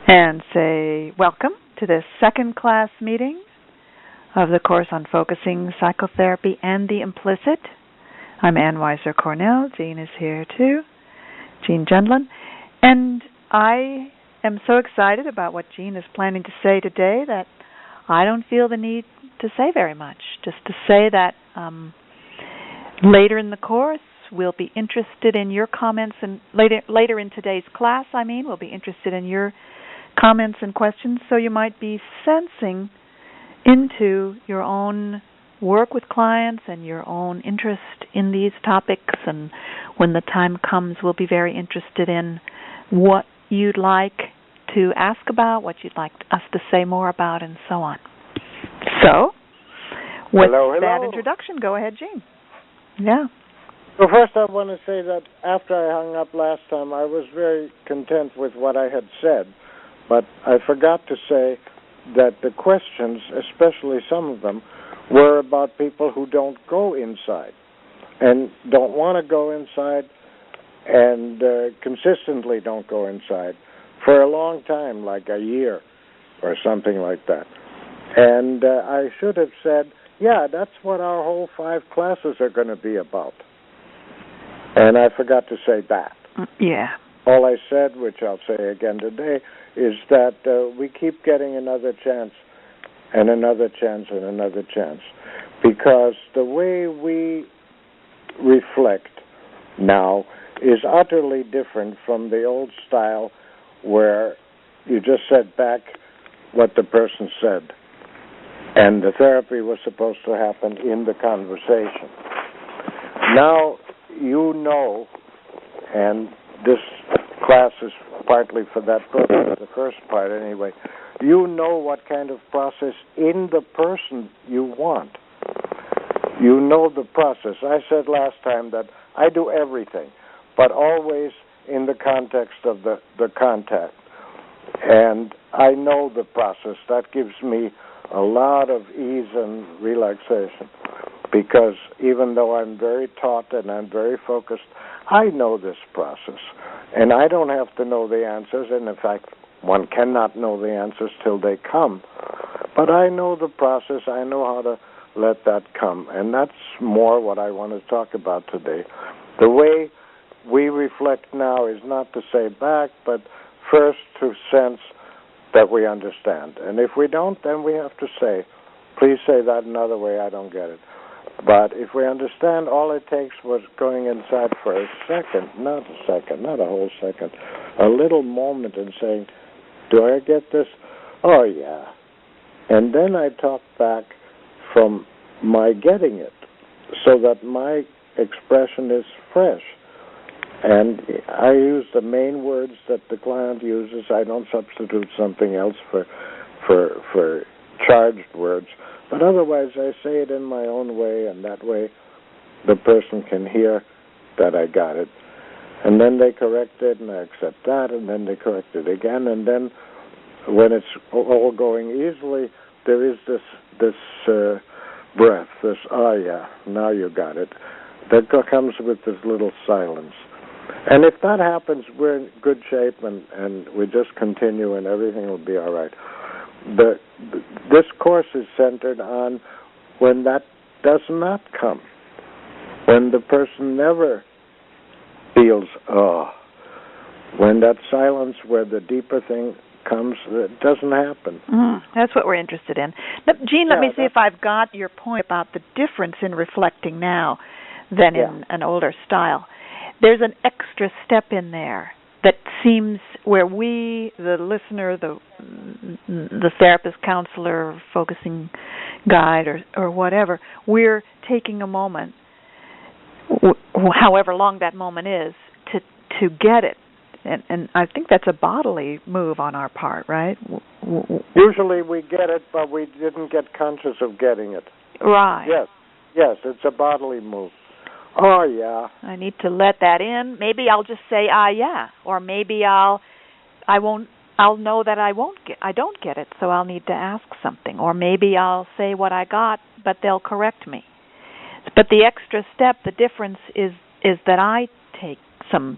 and say welcome to this second class meeting of the course on focusing psychotherapy and the implicit. I'm Ann Weiser Cornell. Jean is here too, Jean Gendlin. And I am so excited about what Jean is planning to say today that I don't feel the need to say very much, just to say that later in the course we'll be interested in your comments, and later in today's class, we'll be interested in your comments and questions, so you might be sensing into your own work with clients and your own interest in these topics, and when the time comes, we'll be very interested in what you'd like to ask about, what you'd like us to say more about, and so on. So, with that introduction, go ahead, Jean. Yeah. Well, first I want to say that after I hung up last time, I was very content with what I had said, but I forgot to say that the questions, especially some of them, were about people who don't go inside and don't want to go inside and consistently don't go inside for a long time, like a year or something like that. And I should have said, yeah, that's what our whole 5 classes are going to be about. And I forgot to say that. Yeah. All I said, which I'll say again today, is that we keep getting another chance and another chance and another chance. Because the way we reflect now is utterly different from the old style where you just said back what the person said. And the therapy was supposed to happen in the conversation. Now you know, and this class is partly for that purpose, the first part anyway, you know what kind of process in the person you want. You know the process. I said last time that I do everything, but always in the context of the contact. And I know the process. That gives me a lot of ease and relaxation, because even though I'm very taught and I'm very focused, I know this process. And I don't have to know the answers, and in fact, one cannot know the answers till they come. But I know the process. I know how to let that come. And that's more what I want to talk about today. The way we reflect now is not to say back, but first to sense that we understand. And if we don't, then we have to say, please say that another way, I don't get it. But if we understand, all it takes was going inside for a second, not a whole second, a little moment and saying, do I get this? Oh, yeah. And then I talk back from my getting it so that my expression is fresh. And I use the main words that the client uses. I don't substitute something else for charged words. But otherwise, I say it in my own way, and that way the person can hear that I got it. And then they correct it, and I accept that, and then they correct it again. And then when it's all going easily, there is this breath, this, oh, yeah, now you got it, that comes with this little silence. And if that happens, we're in good shape, and we just continue, and everything will be all right. This course is centered on when that does not come, when the person never feels, when that silence where the deeper thing comes, it doesn't happen. That's what we're interested in. Jean, let me see if I've got your point about the difference in reflecting now than in an older style. There's an extra step in there that seems where we, the listener, the therapist, counselor, focusing guide, or whatever, we're taking a moment, however long that moment is, to get it. And I think that's a bodily move on our part, right? Usually we get it, but we didn't get conscious of getting it. Right. Yes, it's a bodily move. Oh, yeah. I need to let that in. Maybe I'll just say, yeah. Or maybe I'll know that I don't get it, so I'll need to ask something. Or maybe I'll say what I got, but they'll correct me. But the extra step, the difference is that I take some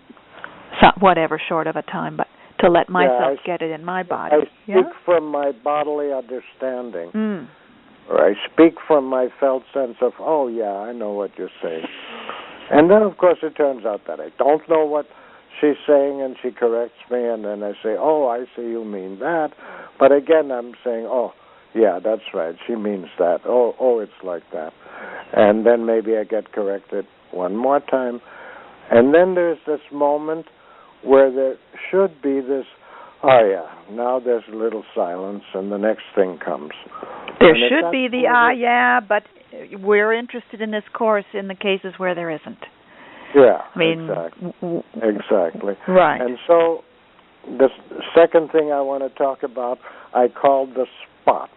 whatever short of a time, but to let myself get it in my body. I speak from my bodily understanding. Or I speak from my felt sense of, oh, yeah, I know what you're saying. And then, of course, it turns out that I don't know what she's saying, and she corrects me, and then I say, oh, I see you mean that. But again, I'm saying, oh, yeah, that's right, she means that. Oh, it's like that. And then maybe I get corrected one more time. And then there's this moment where there should be this, oh, yeah, now there's a little silence, and the next thing comes. There should be the, yeah, but we're interested in this course in the cases where there isn't. Yeah, I mean, exactly. Right. And so the second thing I want to talk about, I call the spot.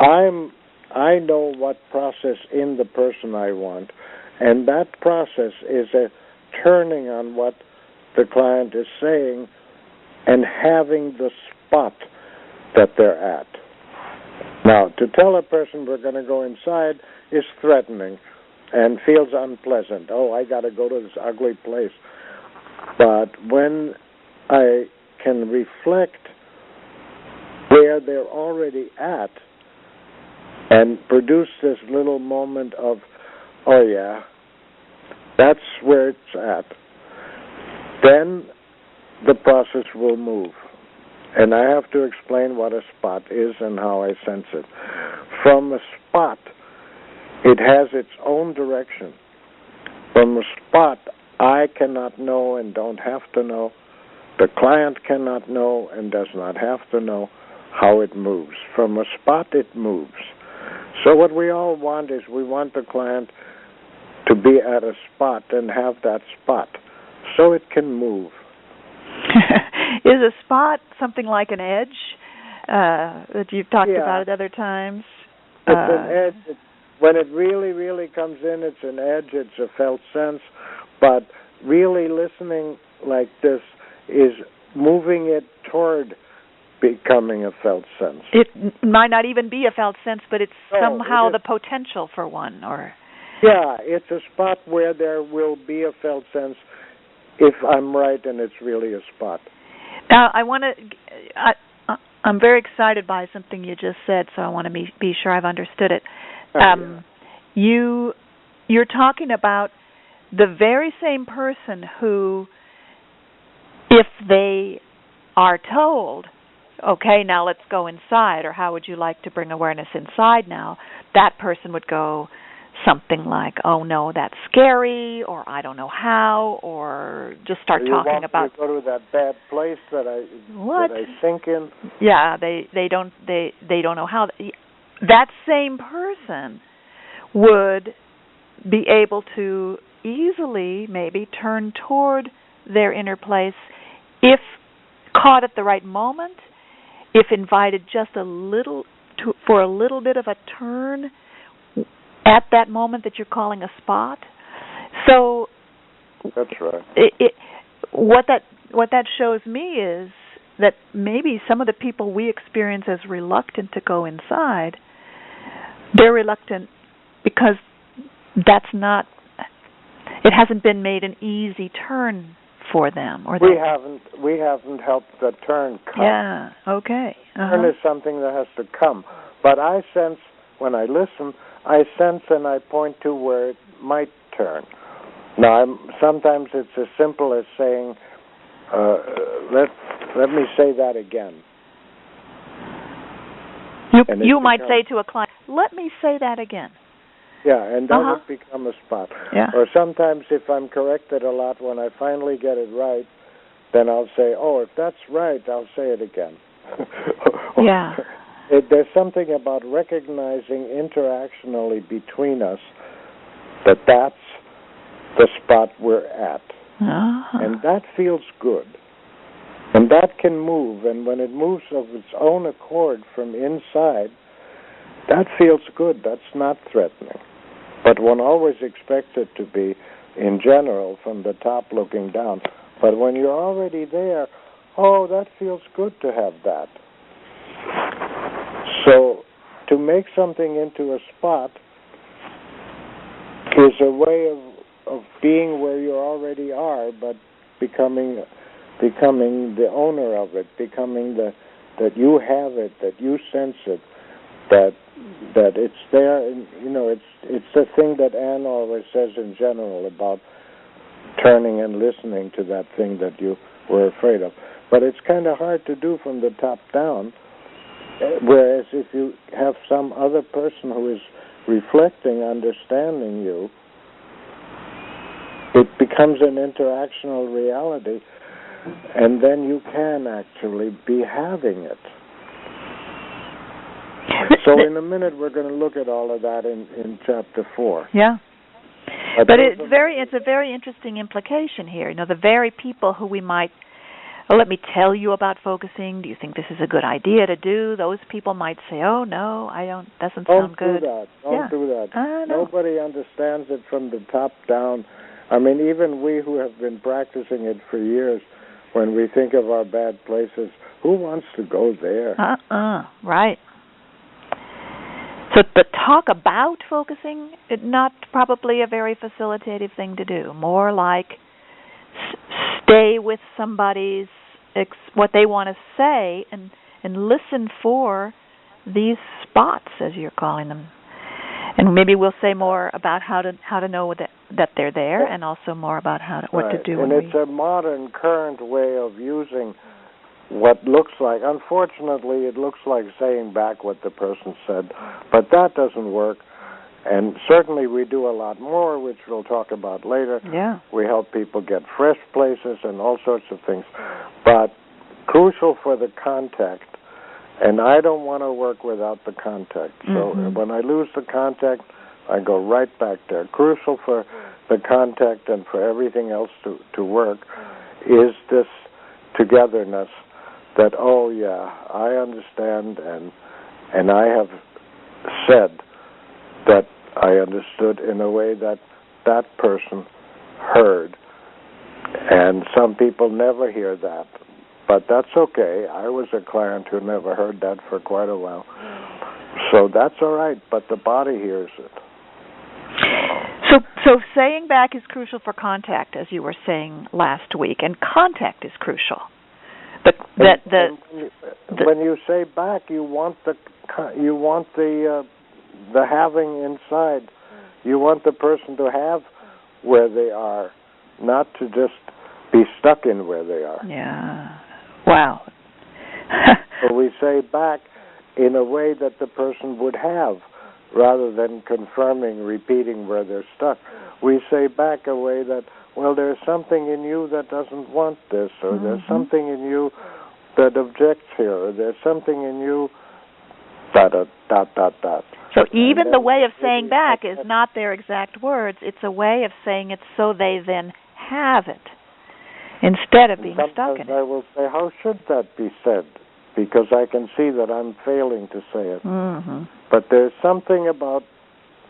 I know what process in the person I want, and that process is a turning on what the client is saying and having the spot that they're at. Now, to tell a person we're going to go inside is threatening and feels unpleasant. Oh, I got to go to this ugly place. But when I can reflect where they're already at and produce this little moment of, oh, yeah, that's where it's at, then the process will move. And I have to explain what a spot is and how I sense it. From a spot, it has its own direction. From a spot, I cannot know and don't have to know. The client cannot know and does not have to know how it moves. From a spot, it moves. So what we all want is we want the client to be at a spot and have that spot so it can move. Is a spot something like an edge that you've talked about at other times? It's an edge. When it really, really comes in, it's an edge. It's a felt sense. But really listening like this is moving it toward becoming a felt sense. It might not even be a felt sense, but it's somehow the potential for one. Or yeah, it's a spot where there will be a felt sense if I'm right and it's really a spot. Now, I'm very excited by something you just said, so I want to be sure I've understood it. You're talking about the very same person who, if they are told, okay, now let's go inside, or how would you like to bring awareness inside now, that person would go something like, oh no, that's scary, or I don't know how, or just start talking about. You go to that bad place that I think in. Yeah, they don't know how. That same person would be able to easily maybe turn toward their inner place if caught at the right moment, if invited just for a little bit of a turn at that moment that you're calling a spot. So that's right. What that shows me is that maybe some of the people we experience as reluctant to go inside, they're reluctant because it hasn't been made an easy turn for them. Or we haven't helped the turn come. Yeah, okay. Turn is something that has to come. But I sense, when I listen, I sense and I point to where it might turn. Now, sometimes it's as simple as saying, let me say that again. You might say to a client, let me say that again. Yeah, and then it become a spot. Yeah. Or sometimes if I'm corrected a lot, when I finally get it right, then I'll say, oh, if that's right, I'll say it again. Yeah. There's something about recognizing interactionally between us that's the spot we're at. And that feels good. And that can move. And when it moves of its own accord from inside, that feels good. That's not threatening. But one always expects it to be, in general, from the top looking down. But when you're already there, oh, that feels good to have that. So to make something into a spot is a way of being where you already are, but becoming becoming the owner of it, becoming that you have it, that you sense it, that it's there. And, it's the thing that Ann always says in general about turning and listening to that thing that you were afraid of. But it's kind of hard to do from the top down, whereas if you have some other person who is reflecting, understanding you, it becomes an interactional reality, and then you can actually be having it. So in a minute we're going to look at all of that in Chapter 4. Yeah. But it's a very interesting implication here. The very people who we might, let me tell you about focusing. Do you think this is a good idea to do? Those people might say, oh, no, I don't, doesn't sound good. Don't do that. Nobody understands it from the top down. I mean, even we who have been practicing it for years, when we think of our bad places, who wants to go there? Right. So the talk about focusing, not probably a very facilitative thing to do. More like stay with somebody's what they want to say and listen for these spots, as you're calling them. And maybe we'll say more about how to know that they're there, and also more about what to do. And it's a modern, current way of using what looks like, unfortunately, it looks like saying back what the person said, but that doesn't work. And certainly we do a lot more, which we'll talk about later. Yeah. We help people get fresh places and all sorts of things. But crucial for the contact, and I don't want to work without the contact. So when I lose the contact, I go right back there. Crucial for the contact and for everything else to work is this togetherness that, oh yeah, I understand, and I have said that I understood in a way that that person heard. And some people never hear that, but that's okay. I was a client who never heard that for quite a while. So that's all right, but the body hears it. So saying back is crucial for contact, as you were saying last week, and contact is crucial. When you say back, you want the having inside. You want the person to have where they are, not to just be stuck in where they are. Yeah. Wow. So we say back in a way that the person would have, rather than confirming, repeating where they're stuck. We say back a way that, well, there's something in you that doesn't want this, or there's something in you that objects here, or there's something in you dot. So even the way of saying back is not their exact words. It's a way of saying it so they then have it, instead of being stuck in it. I will say, how should that be said? Because I can see that I'm failing to say it. But there's something about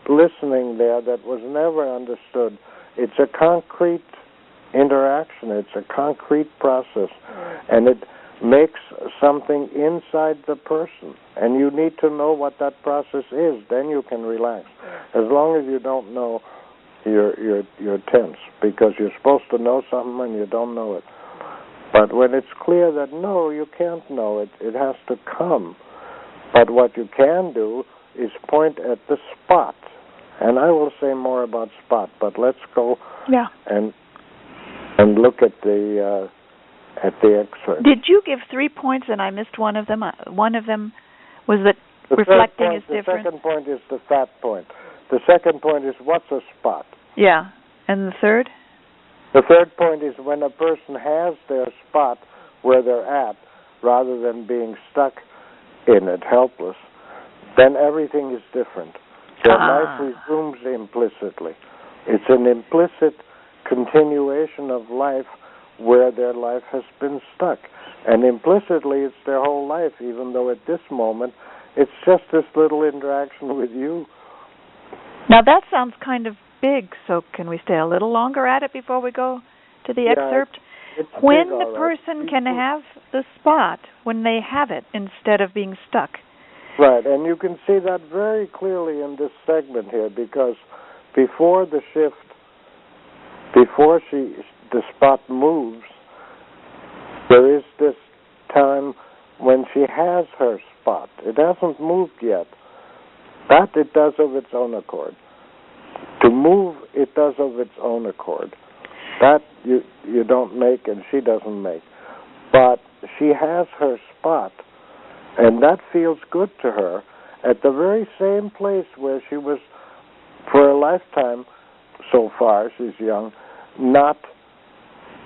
listening there that was never understood. It's a concrete interaction. It's a concrete process. And it makes something inside the person. And you need to know what that process is. Then you can relax. As long as you don't know, you're tense, because you're supposed to know something and you don't know it. But when it's clear that no, you can't know it, it has to come. But what you can do is point at the spot. And I will say more about spot, but let's go and look at the excerpt. Did you give 3 points and I missed one of them? One of them was that reflecting is different. The second point is the fat point. The second point is what's a spot. Yeah. And the third? The third point is when a person has their spot where they're at, rather than being stuck in it, helpless, then everything is different. Their life resumes implicitly. It's an implicit continuation of life where their life has been stuck. And implicitly, it's their whole life, even though at this moment, it's just this little interaction with you. Now, that sounds kind of big, so can we stay a little longer at it before we go to the excerpt? It's when big, the person can have the spot, when they have it, instead of being stuck. Right, and you can see that very clearly in this segment here, because before the shift, before the spot moves, There is this time when she has her spot. It hasn't moved yet. That it does of its own accord. To move, it does of its own accord. That you don't make and she doesn't make. But she has her spot, and that feels good to her at the very same place where she was for a lifetime, so far, she's young, not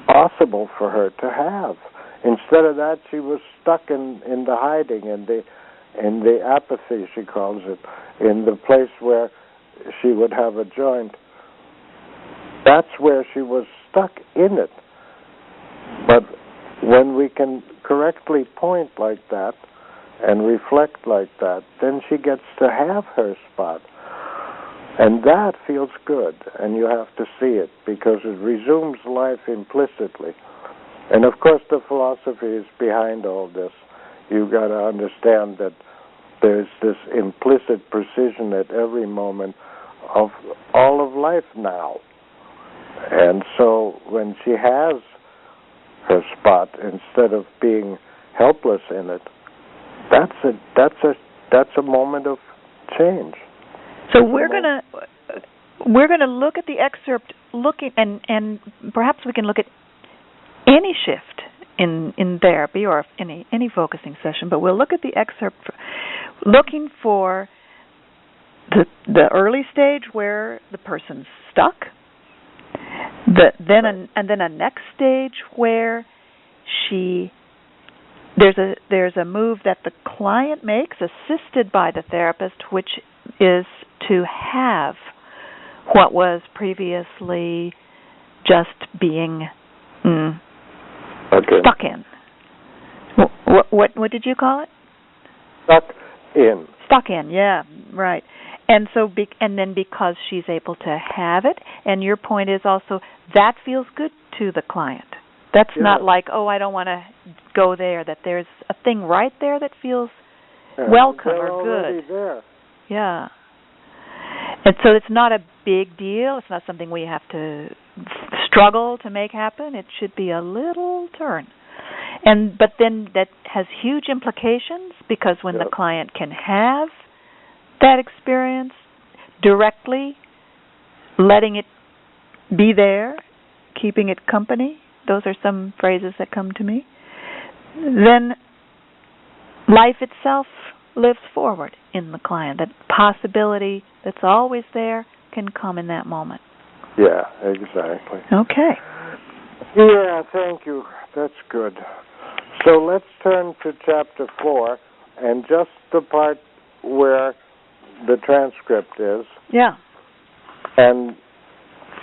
possible for her to have. Instead of that, she was stuck in the hiding, in the apathy, she calls it, in the place where she would have a joint. That's where she was stuck in it. But when we can correctly point like that and reflect like that, then she gets to have her spot. And that feels good, and you have to see it, because it resumes life implicitly. And of course the philosophy is behind all this. You've got to understand that there's this implicit precision at every moment of all of life now. And so when she has her spot, instead of being helpless in it, that's a moment of change. So we're gonna look at the excerpt, and perhaps we can look at any shift in therapy or any focusing session. But we'll look at the excerpt, looking for the early stage where the person's stuck. Then a next stage where there's a move that the client makes, assisted by the therapist, which is to have what was previously just being stuck in. What did you call it? Stuck in. Stuck in, yeah, right. And so, and then because she's able to have it, and your point is also that feels good to the client. That's not like, oh, I don't want to go there. That there's a thing right there that feels welcome or good. There. Yeah. And so it's not a big deal. It's not something we have to struggle to make happen. It should be a little turn. But then that has huge implications, because when the client can have that experience directly, letting it be there, keeping it company, those are some phrases that come to me, then life itself lives forward in the client. That possibility that's always there can come in that moment. Yeah, exactly. Okay. Yeah, thank you. That's good. So let's turn to Chapter 4, and just the part where the transcript is. Yeah. And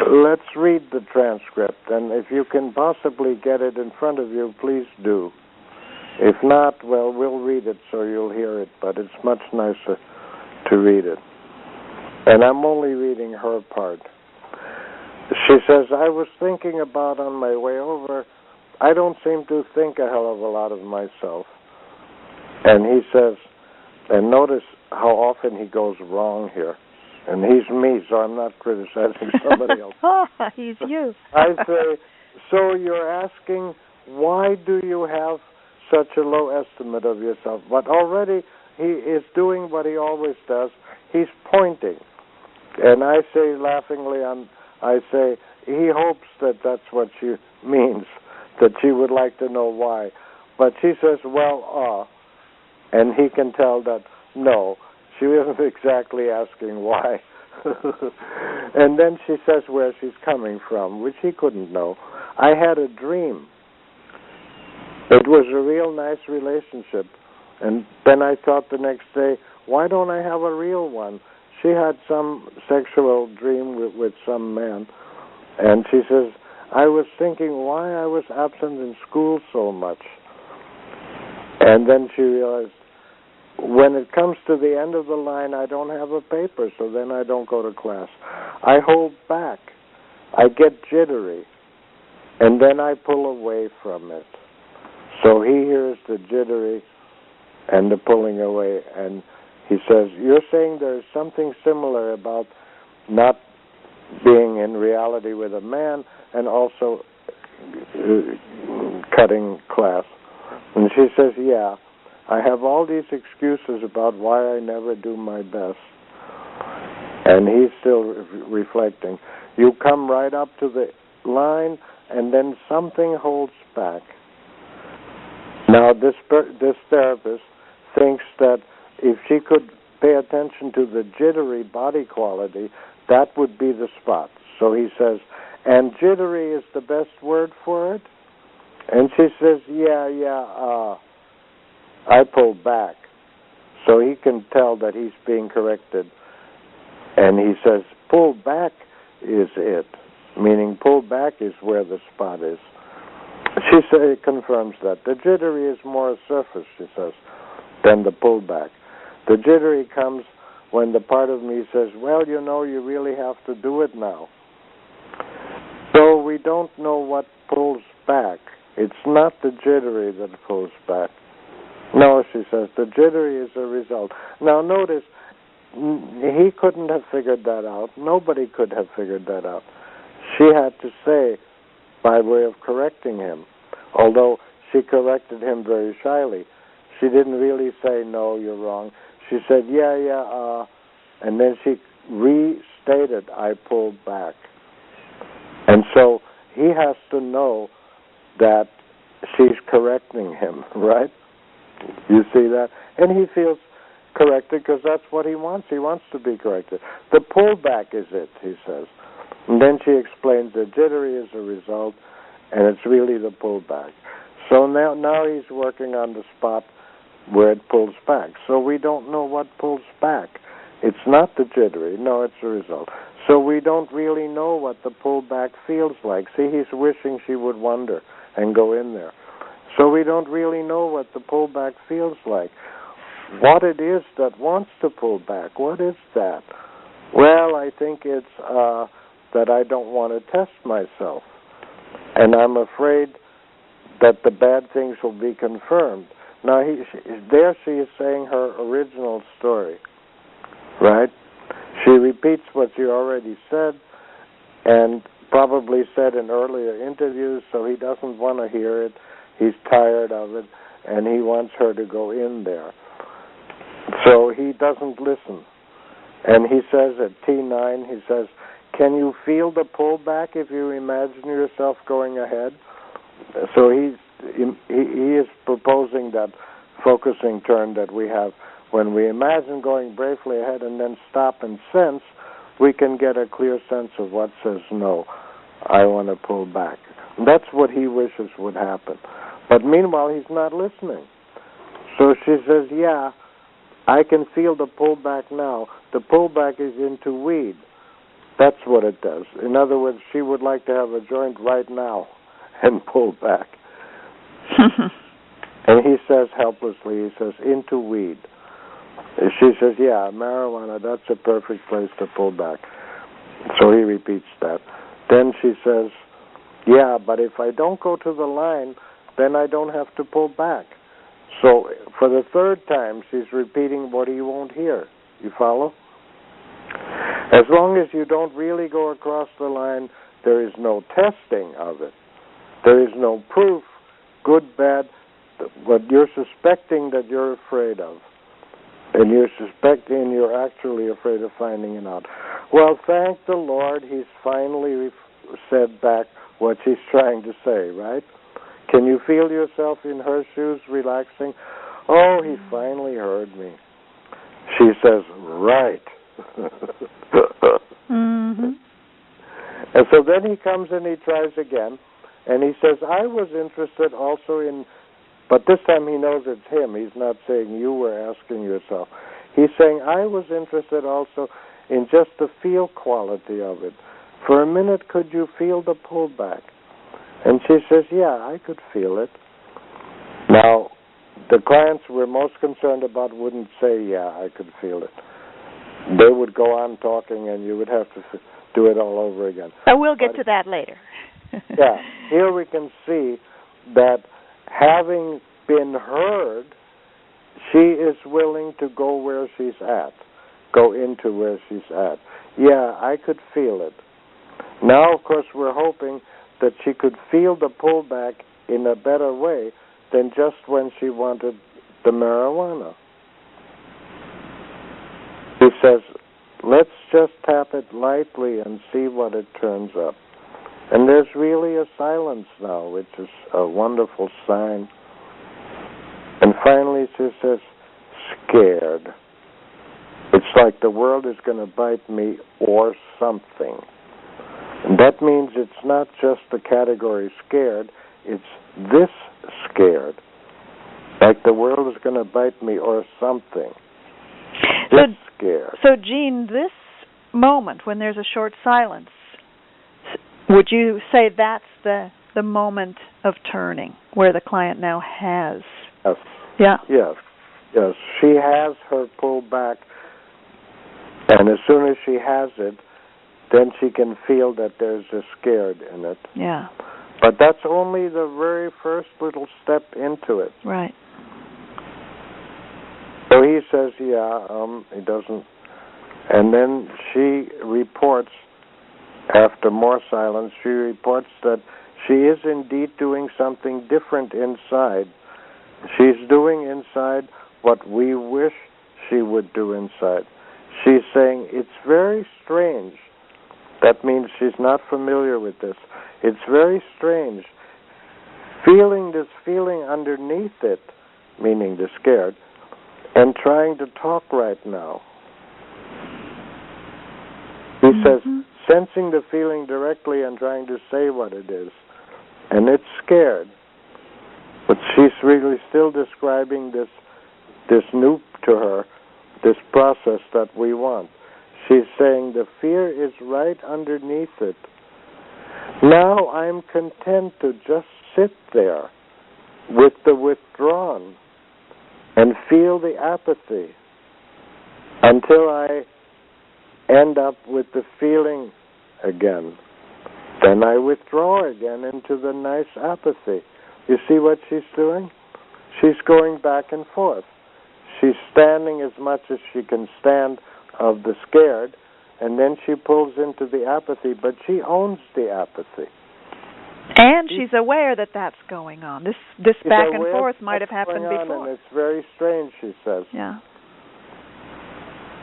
let's read the transcript, and if you can possibly get it in front of you, please do. If not, well, we'll read it so you'll hear it, but it's much nicer to read it. And I'm only reading her part. She says, I was thinking about on my way over, I don't seem to think a hell of a lot of myself. And he says, and notice how often he goes wrong here. And he's me, so I'm not criticizing somebody else. He's you. I say, so you're asking, why do you have such a low estimate of yourself? But already he is doing what he always does. He's pointing. And I say laughingly, I say, he hopes that that's what she means, that she would like to know why. But she says, well, and he can tell that, no, she isn't exactly asking why. And then she says where she's coming from, which he couldn't know. I had a dream. It was a real nice relationship. And then I thought the next day, why don't I have a real one? She had some sexual dream with some man. And she says, I was thinking why I was absent in school so much. And then she realized, when it comes to the end of the line, I don't have a paper, so then I don't go to class. I hold back. I get jittery. And then I pull away from it. So he hears the jittery and the pulling away, and he says, you're saying there's something similar about not being in reality with a man and also cutting class. And she says, yeah, I have all these excuses about why I never do my best. And he's still reflecting. You come right up to the line, and then something holds back. Now, this therapist thinks that if she could pay attention to the jittery body quality, that would be the spot. So he says, and jittery is the best word for it? And she says, yeah, I pull back. So he can tell that he's being corrected. And he says, pull back is it, meaning pull back is where the spot is. She confirms that. The jittery is more surface, she says, than the pullback. The jittery comes when the part of me says, well, you really have to do it now. So we don't know what pulls back. It's not the jittery that pulls back. No, she says, the jittery is a result. Now notice, he couldn't have figured that out. Nobody could have figured that out. She had to say, by way of correcting him, although she corrected him very shyly. She didn't really say, no, you're wrong. She said, and then she restated, I pulled back. And so he has to know that she's correcting him, right? You see that? And he feels corrected because that's what he wants. He wants to be corrected. The pullback is it, he says. And then she explains the jittery is a result, and it's really the pullback. So now he's working on the spot where it pulls back. So we don't know what pulls back. It's not the jittery. No, it's a result. So we don't really know what the pullback feels like. See, he's wishing she would wonder and go in there. So we don't really know what the pullback feels like. What it is that wants to pull back, what is that? Well, I think it's that I don't want to test myself. And I'm afraid that the bad things will be confirmed. Now, there she is saying her original story, right? She repeats what she already said and probably said in earlier interviews, so he doesn't want to hear it. He's tired of it, and he wants her to go in there. So he doesn't listen. And he says at T9, he says, can you feel the pullback if you imagine yourself going ahead? So he is proposing that focusing turn that we have. When we imagine going bravely ahead and then stop and sense, we can get a clear sense of what says no, I want to pull back. And that's what he wishes would happen. But meanwhile, he's not listening. So she says, yeah, I can feel the pullback now. The pullback is into weed. That's what it does. In other words, she would like to have a joint right now and pull back. And he says helplessly, he says, into weed. She says, yeah, marijuana, that's a perfect place to pull back. So he repeats that. Then she says, yeah, but if I don't go to the line, then I don't have to pull back. So for the third time, she's repeating what he won't hear. You follow? As long as you don't really go across the line, there is no testing of it. There is no proof, good, bad, what you're suspecting that you're afraid of. And you're suspecting you're actually afraid of finding it out. Well, thank the Lord, he's finally said back what she's trying to say, right? Can you feel yourself in her shoes relaxing? Oh, he finally heard me. She says, right. Mm-hmm. And so then he comes and he tries again, and he says, I was interested also in, but this time he knows it's him. He's not saying you were asking yourself. He's saying, I was interested also in just the feel quality of it. For a minute, could you feel the pullback? And she says, yeah, I could feel it. Now, the clients we're most concerned about wouldn't say, yeah, I could feel it. They would go on talking, and you would have to do it all over again. So we'll get to that later. Yeah, here we can see that having been heard, she is willing to go where she's at, go into where she's at. Yeah, I could feel it. Now, of course, we're hoping that she could feel the pullback in a better way than just when she wanted the marijuana. He says, let's just tap it lightly and see what it turns up. And there's really a silence now, which is a wonderful sign. And finally she says, scared. It's like the world is going to bite me or something. And that means it's not just the category scared, it's this scared. Like the world is going to bite me or something. This scared. So, Jean, this moment when there's a short silence, would you say that's the moment of turning, where the client now has? Yes. Yeah. Yes. Yes. She has her pull back, and as soon as she has it, then she can feel that there's a scared in it. Yeah. But that's only the very first little step into it. Right. So he says, he doesn't. And then she reports, after more silence, she reports that she is indeed doing something different inside. She's doing inside what we wish she would do inside. She's saying, it's very strange. That means she's not familiar with this. It's very strange. Feeling this feeling underneath it, meaning the scared, and trying to talk right now. He says, sensing the feeling directly and trying to say what it is. And it's scared. But she's really still describing this new to her, this process that we want. She's saying the fear is right underneath it. Now I'm content to just sit there with the withdrawn and feel the apathy until I end up with the feeling again. Then I withdraw again into the nice apathy. You see what she's doing? She's going back and forth. She's standing as much as she can stand of the scared, and then she pulls into the apathy, but she owns the apathy. And she's aware that that's going on. This back and forth might have happened before. And it's very strange, she says. Yeah.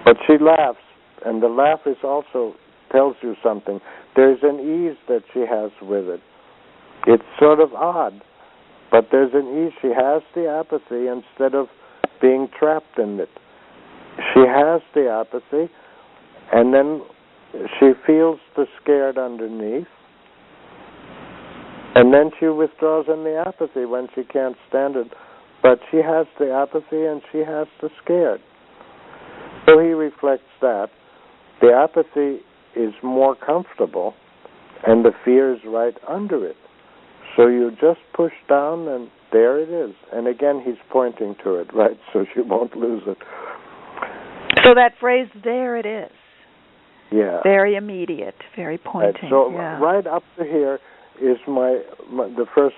But she laughs, and the laugh is also tells you something. There's an ease that she has with it. It's sort of odd, but there's an ease. She has the apathy instead of being trapped in it. She has the apathy, and then she feels the scared underneath, and then she withdraws in the apathy when she can't stand it. But she has the apathy and she has the scared. So he reflects that. The apathy is more comfortable, and the fear is right under it. So you just push down, and there it is. And again, he's pointing to it, right, so she won't lose it. So that phrase, there it is. Yeah. Very immediate, very pointing. Right. So right up to here is the first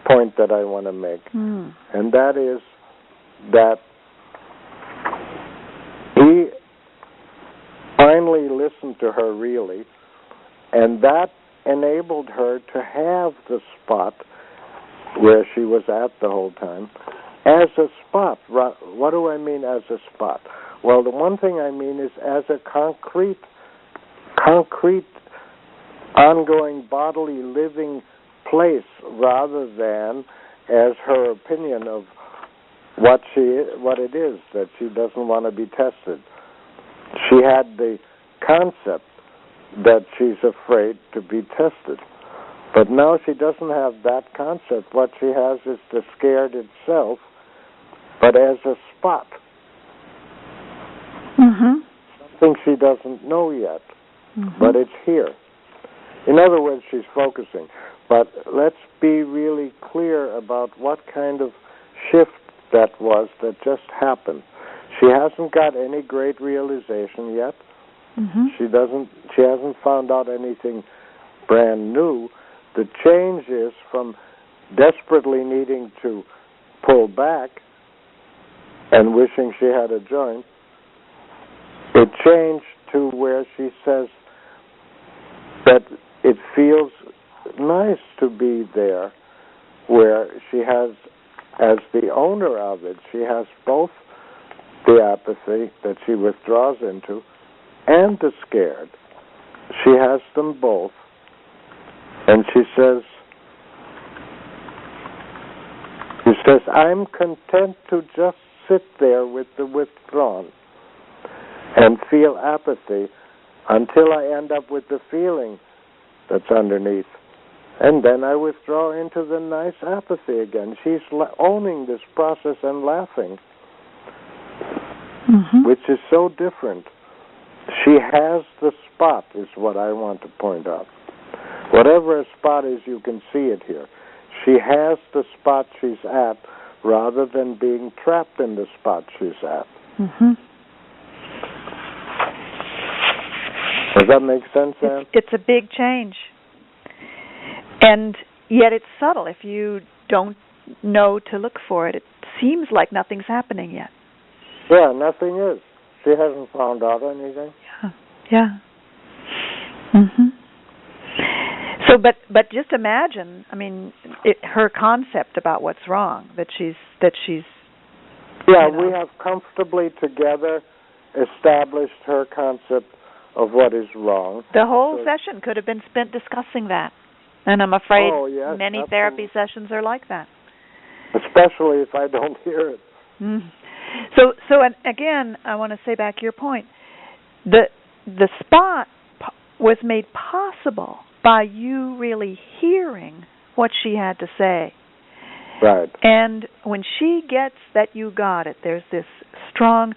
point that I want to make. And that is that he finally listened to her really, and that enabled her to have the spot where she was at the whole time as a spot. What do I mean as a spot? Well, the one thing I mean is as a concrete, ongoing, bodily, living place, rather than as her opinion of what it is that she doesn't want to be tested. She had the concept that she's afraid to be tested. But now she doesn't have that concept. What she has is the scared itself, but as a spot. Something she doesn't know yet, but it's here. In other words, she's focusing. But let's be really clear about what kind of shift that was that just happened. She hasn't got any great realization yet. She hasn't found out anything brand new. The change is from desperately needing to pull back and wishing she had a joint. It changed to where she says that it feels nice to be there where she has, as the owner of it, she has both the apathy that she withdraws into and the scared. She has them both. And she says, I'm content to just sit there with the withdrawn and feel apathy until I end up with the feeling that's underneath. And then I withdraw into the nice apathy again. She's owning this process and laughing, which is so different. She has the spot, is what I want to point out. Whatever a spot is, you can see it here. She has the spot she's at rather than being trapped in the spot she's at. Does that make sense, Ann? It's a big change. And yet it's subtle. If you don't know to look for it, it seems like nothing's happening yet. Yeah, nothing is. She hasn't found out anything. Yeah. So, but just imagine. I mean, her concept about what's wrong. That she's. Yeah, we have comfortably together established her concept of what is wrong. The whole session could have been spent discussing that, and I'm afraid many absolutely. therapy sessions are like that. Especially if I don't hear it. So and again, I want to say back to your point. The spot was made possible by you really hearing what she had to say. Right. And when she gets that you got it, there's this strong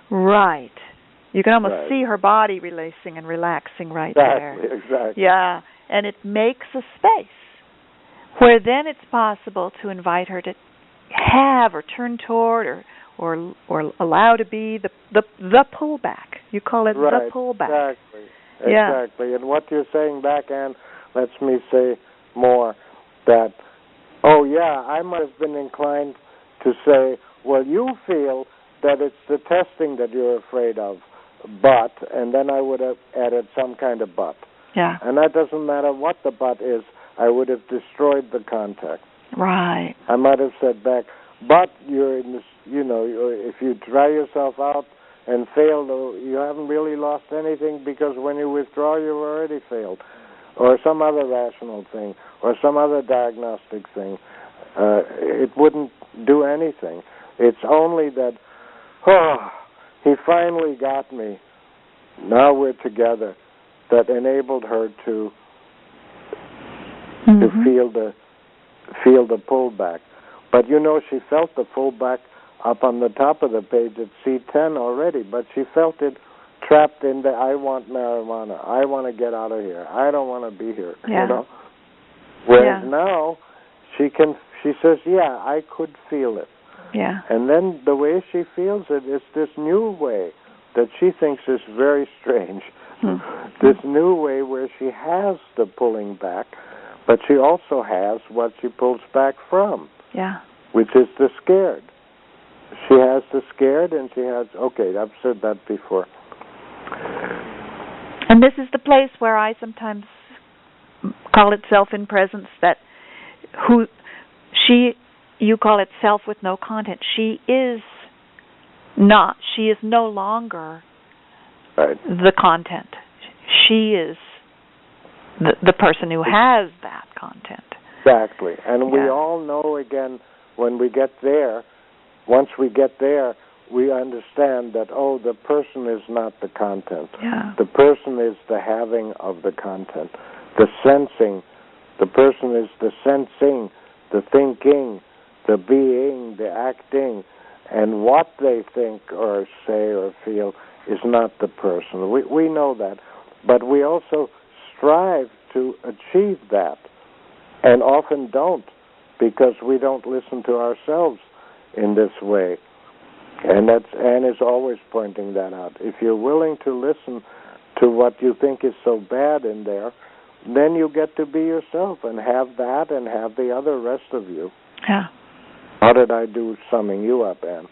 right. You can almost see her body releasing and relaxing there. Exactly. Yeah, and it makes a space where then it's possible to invite her to have or turn toward or allow to be the pullback. You call it the pullback. Exactly. And what you're saying back, Ann, lets me say more that, I might have been inclined to say, well, you feel that it's the testing that you're afraid of, but, and then I would have added some kind of but. Yeah. And that doesn't matter what the but is, I would have destroyed the context. Right. I might have said back, but you're in this, if you try yourself out and fail, you haven't really lost anything because when you withdraw, you've already failed. Or some other rational thing, or some other diagnostic thing. It wouldn't do anything. It's only that, he finally got me. Now we're together. That enabled her to feel the pullback. But she felt the pullback up on the top of the page at C10 already, but she felt it trapped in the I want marijuana. I want to get out of here. I don't want to be here. Whereas now she says, I could feel it. Yeah. And then the way she feels it is this new way that she thinks is very strange. This new way where she has the pulling back, but she also has what she pulls back from. Yeah. Which is the scared. She has the scared and she has, I've said that before. And this is the place where I sometimes call it self in presence, that you call it self with no content. She is no longer the content. She is the person who has that content. Exactly. And we all know, again, when we get there, once we get there, we understand that, the person is not the content. Yeah. The person is the having of the content. The sensing. The person is the sensing, the thinking, the being, the acting. And what they think or say or feel is not the person. We know that. But we also strive to achieve that, and often don't, because we don't listen to ourselves in this way. And Ann is always pointing that out. If you're willing to listen to what you think is so bad in there, then you get to be yourself and have that and have the other rest of you. Yeah. How did I do summing you up, Ann?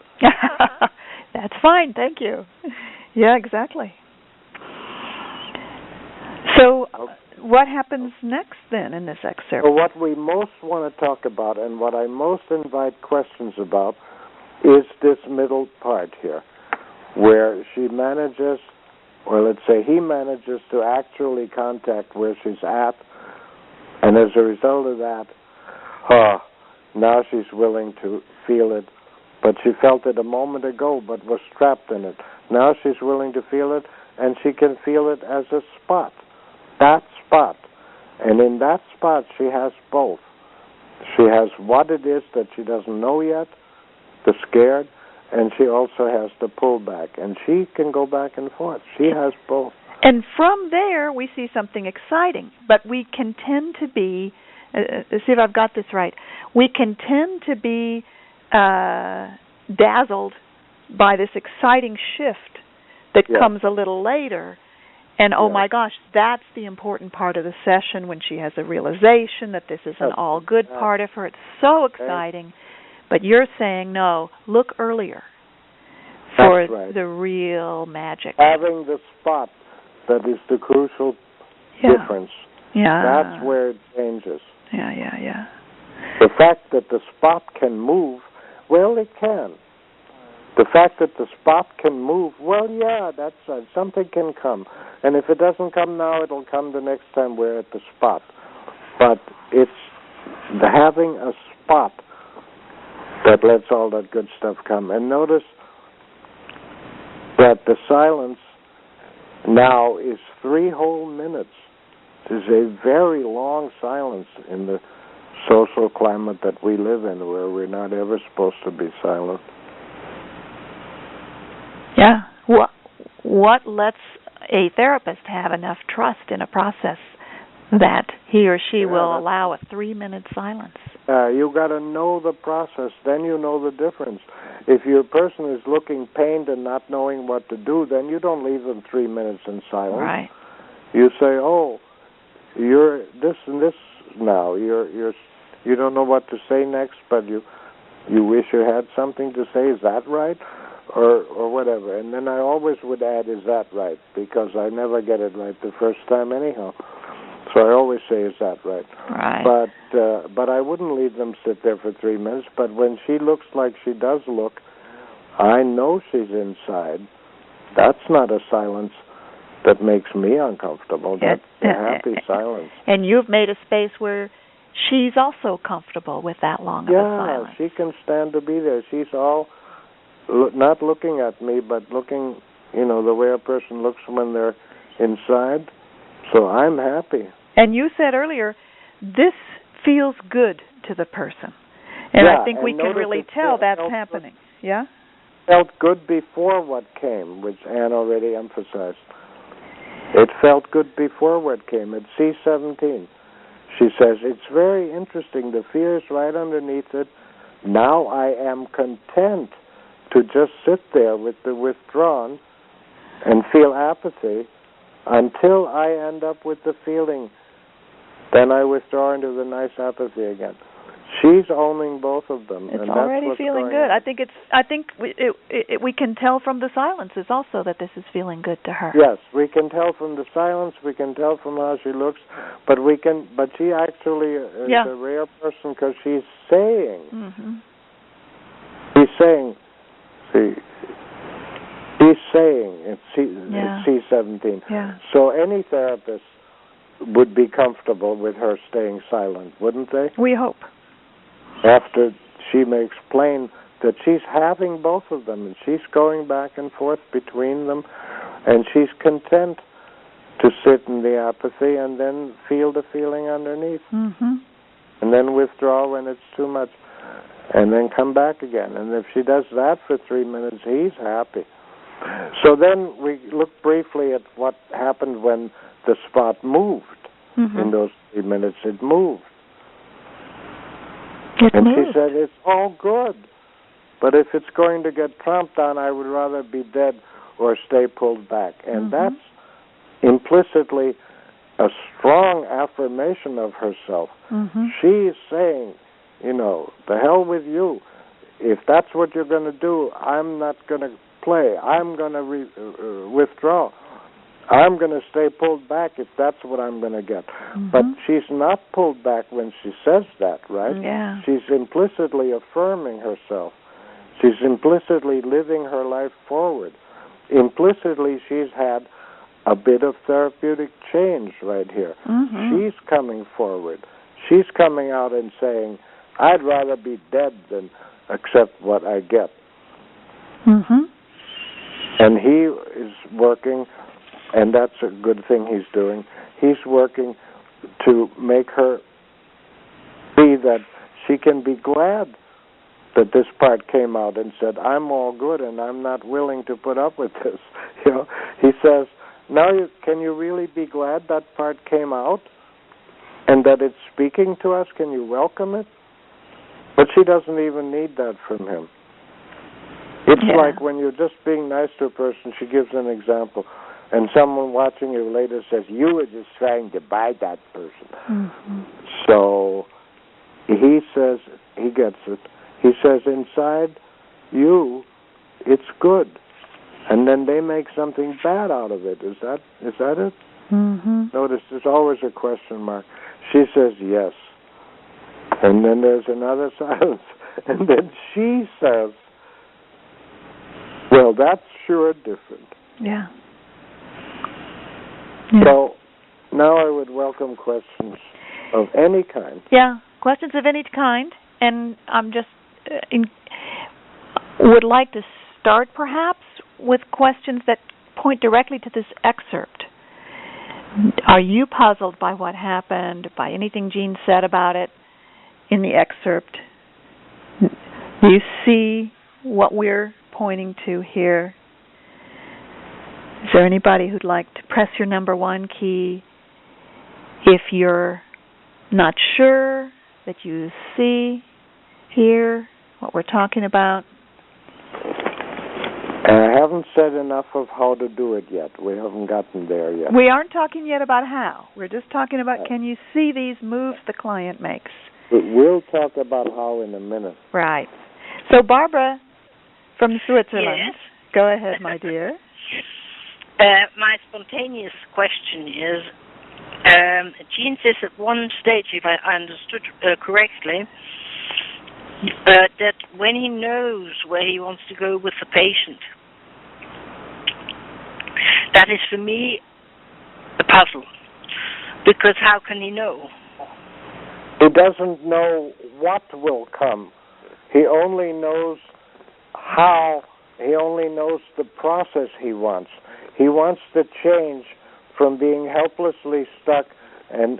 That's fine, thank you. Yeah, exactly. So what happens next then in this excerpt? So what we most want to talk about and what I most invite questions about is this middle part here, where she manages, or let's say he manages to actually contact where she's at, and as a result of that, now she's willing to feel it, but she felt it a moment ago but was trapped in it. Now she's willing to feel it, and she can feel it as a spot, that spot. And in that spot she has both. She has what it is that she doesn't know yet, the scared, and she also has the pullback. And she can go back and forth. She has both. And from there we see something exciting, but we can tend to be, see if I've got this right, we can tend to be dazzled by this exciting shift that comes a little later. And, oh, my gosh, that's the important part of the session when she has a realization that this is an all-good part of her. It's so exciting. But you're saying, no, look earlier for the real magic. Having the spot that is the crucial difference. Yeah. That's where it changes. Yeah. The fact that the spot can move, well, it can. The fact that the spot can move, well, yeah, that's something can come. And if it doesn't come now, it'll come the next time we're at the spot. But it's having a spot that lets all that good stuff come. And notice that the silence now is 3 whole minutes. It is a very long silence in the social climate that we live in, where we're not ever supposed to be silent. Yeah. What lets a therapist have enough trust in a process that he or she will allow a 3-minute silence? You got to know the process, then you know the difference. If your person is looking pained and not knowing what to do, then you don't leave them 3 minutes in silence. Right. You say, "Oh, you're this and this now. You don't know what to say next, but you wish you had something to say. Is that right?" Or whatever. And then I always would add, "Is that right?" Because I never get it right the first time anyhow. So I always say, "Is that right?" Right. But I wouldn't leave them sit there for 3 minutes. But when she looks like she does look, I know she's inside. That's not a silence that makes me uncomfortable. That's a happy silence. And you've made a space where she's also comfortable with that long of a silence. Yeah, she can stand to be there. She's all not looking at me, but looking, the way a person looks when they're inside. So I'm happy. And you said earlier, this feels good to the person. And I think we can really tell that's happening. Yeah? Felt good before what came, which Ann already emphasized. It felt good before what came. At C17, she says, "It's very interesting. The fear is right underneath it. Now I am content to just sit there with the withdrawn and feel apathy until I end up with the feeling. Then I withdraw into the nice apathy again." She's owning both of them. It's and already that's feeling good. I think we can tell from the silences also that this is feeling good to her. Yes, we can tell from the silence. We can tell from how she looks. But she actually is a rare person because she's saying. Mm-hmm. She's saying. She's saying it's C17. Yeah. So any therapist would be comfortable with her staying silent, wouldn't they? We hope. After she may explain that she's having both of them, and she's going back and forth between them, and she's content to sit in the apathy and then feel the feeling underneath. Mm-hmm. And then withdraw when it's too much, and then come back again. And if she does that for 3 minutes, he's happy. So then we look briefly at what happened when the spot moved. Mm-hmm. In those 3 minutes, it moved. She said, "It's all good. But if it's going to get tromped on, I would rather be dead or stay pulled back." And that's implicitly a strong affirmation of herself. Mm-hmm. She's saying, the hell with you. If that's what you're going to do, I'm not going to play. I'm going to withdraw. I'm going to stay pulled back if that's what I'm going to get. But she's not pulled back when she says that, right? Yeah. She's implicitly affirming herself. She's implicitly living her life forward. Implicitly, she's had a bit of therapeutic change right here. She's coming forward. She's coming out and saying, I'd rather be dead than accept what I get. And he is working, and that's a good thing he's doing. He's working to make her see that she can be glad that this part came out and said, I'm all good and I'm not willing to put up with this. You know, he says, now can you really be glad that part came out and that it's speaking to us? Can you welcome it? But she doesn't even need that from him. It's like when you're just being nice to a person, she gives an example, and someone watching you later says, you were just trying to buy that person. So he says, he gets it. He says, inside you, it's good. And then they make something bad out of it. Is that it? Notice there's always a question mark. She says, yes. And then there's another silence. And then she says, well, that's sure different. Yeah. So now I would welcome questions of any kind. Yeah, questions of any kind. And I'm just would like to start perhaps with questions that point directly to this excerpt. Are you puzzled by what happened, by anything Jean said about it in the excerpt? Do you see what we're pointing to here? Is there anybody who'd like to press your number 1 key if you're not sure that you see, hear what we're talking about? I haven't said enough of how to do it yet. We haven't gotten there yet. We aren't talking yet about how. We're just talking about can you see these moves the client makes? We'll talk about how in a minute. Right. So Barbara from Switzerland. Yes. Go ahead, my dear. My spontaneous question is, Jean says at one stage, if I understood correctly, that when he knows where he wants to go with the patient, that is for me a puzzle, because how can he know? He doesn't know what will come. He only knows how. He only knows the process he wants. He wants to change from being helplessly stuck and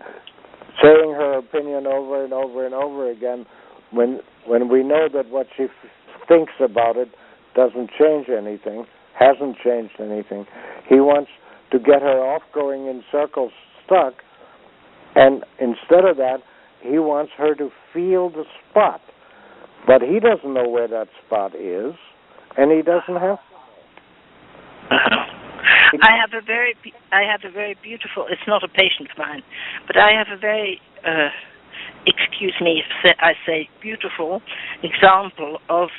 saying her opinion over and over and over again when we know that what she thinks about it doesn't change anything, hasn't changed anything. He wants to get her off going in circles stuck, and instead of that, he wants her to feel the spot. But he doesn't know where that spot is, and he doesn't have to. I have a very beautiful, it's not a patient of mine, but I have a very, excuse me if I say beautiful example of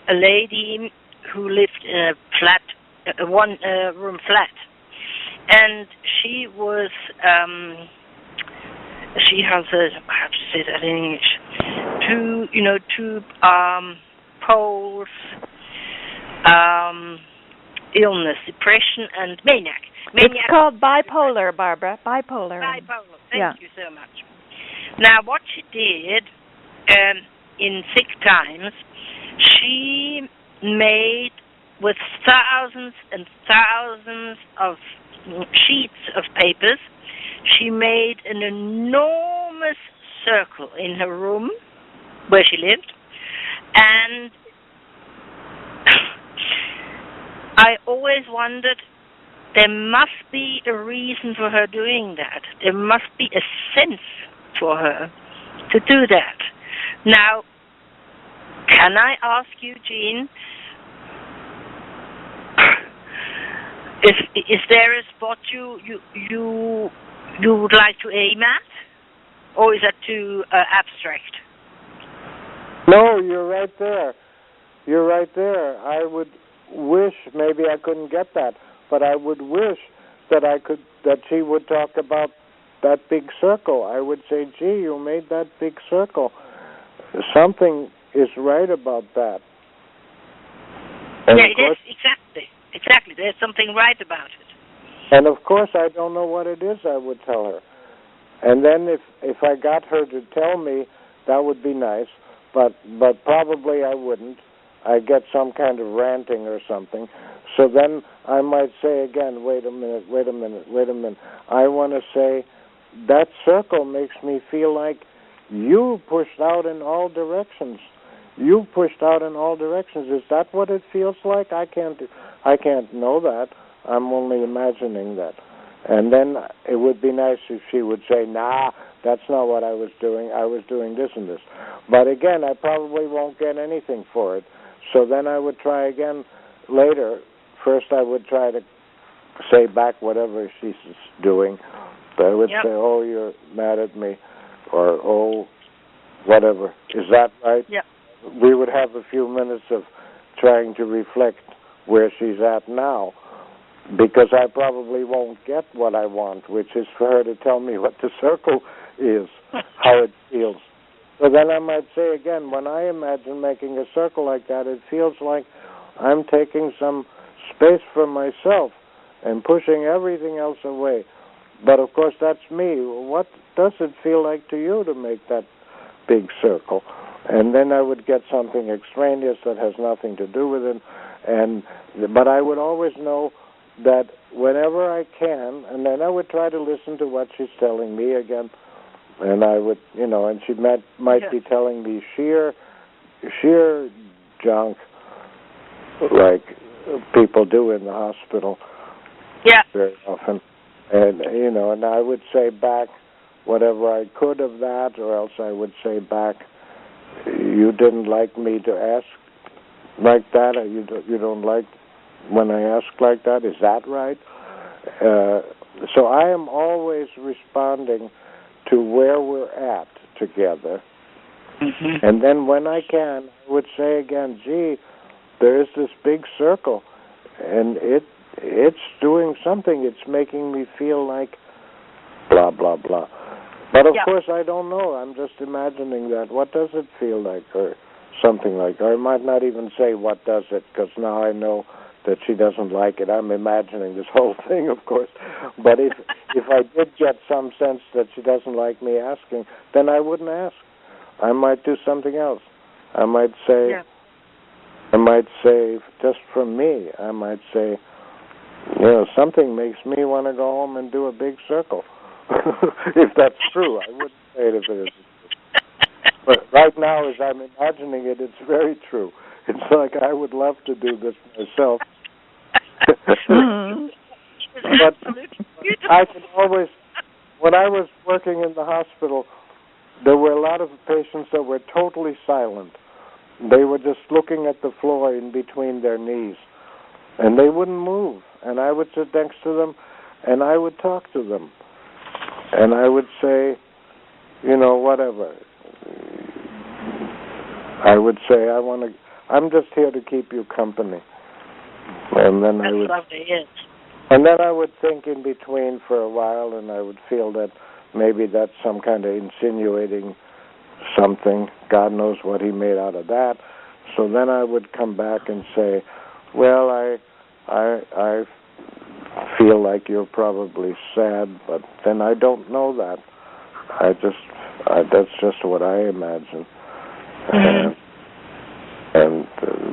a lady who lived in a flat, a one-room flat. And she was, she has a, how to say that in English, two poles, illness, depression, and maniac. It's called bipolar, Barbara. Bipolar. Thank you so much. Now, what she did in sick times, she made with thousands and thousands of sheets of papers, she made an enormous circle in her room where she lived, and I always wondered, there must be a reason for her doing that. There must be a sense for her to do that. Now, can I ask you, Jean, is there a spot you would like to aim at, or is that too abstract? No, you're right there. You're right there. I would wish, maybe I couldn't get that, but I would wish that she would talk about that big circle. I would say, gee, you made that big circle. Something is right about that. And it is, exactly. There's something right about it. And of course, I don't know what it is, I would tell her. And then if I got her to tell me, that would be nice, but probably I wouldn't. I'd get some kind of ranting or something. So then I might say again, wait a minute. I want to say, that circle makes me feel like you pushed out in all directions. You pushed out in all directions. Is that what it feels like? I can't know that. I'm only imagining that. And then it would be nice if she would say, nah, that's not what I was doing. I was doing this and this. But again, I probably won't get anything for it. So then I would try again later. First I would try to say back whatever she's doing. But I would say, oh, you're mad at me, or oh, whatever. Is that right? Yeah. We would have a few minutes of trying to reflect where she's at now, because I probably won't get what I want, which is for her to tell me what the circle is, how it feels. So then I might say again, when I imagine making a circle like that, it feels like I'm taking some space for myself and pushing everything else away. But of course, that's me. What does it feel like to you to make that big circle? And then I would get something extraneous that has nothing to do with it. But I would always know that whenever I can, and then I would try to listen to what she's telling me again, and I would, and she might be telling me sheer junk, like people do in the hospital very often. And, and I would say back whatever I could of that, or else I would say back, you didn't like me to ask like that, or you don't like when I ask like that. Is that right? So I am always responding to where we're at together. Mm-hmm. And then when I can, I would say again, gee, there is this big circle, and it's doing something. It's making me feel like blah, blah, blah. But of course, I don't know. I'm just imagining that. What does it feel like, or something like that? Or I might not even say what does it, because now I know that she doesn't like it. I'm imagining this whole thing, of course. But if I did get some sense that she doesn't like me asking, then I wouldn't ask. I might do something else. I might say, just for me, I might say, something makes me want to go home and do a big circle. If that's true. I wouldn't say it if it isn't true. But right now, as I'm imagining it, it's very true. It's like I would love to do this myself. But I can always, when I was working in the hospital, there were a lot of patients that were totally silent. They were just looking at the floor in between their knees, and they wouldn't move. And I would sit next to them, and I would talk to them. And I would say, whatever. I would say, I'm just here to keep you company. And then And then I would think in between for a while, and I would feel that maybe that's some kind of insinuating something. God knows what he made out of that. So then I would come back and say, well, I feel like you're probably sad, but then I don't know that. That's just what I imagine. Mm-hmm. And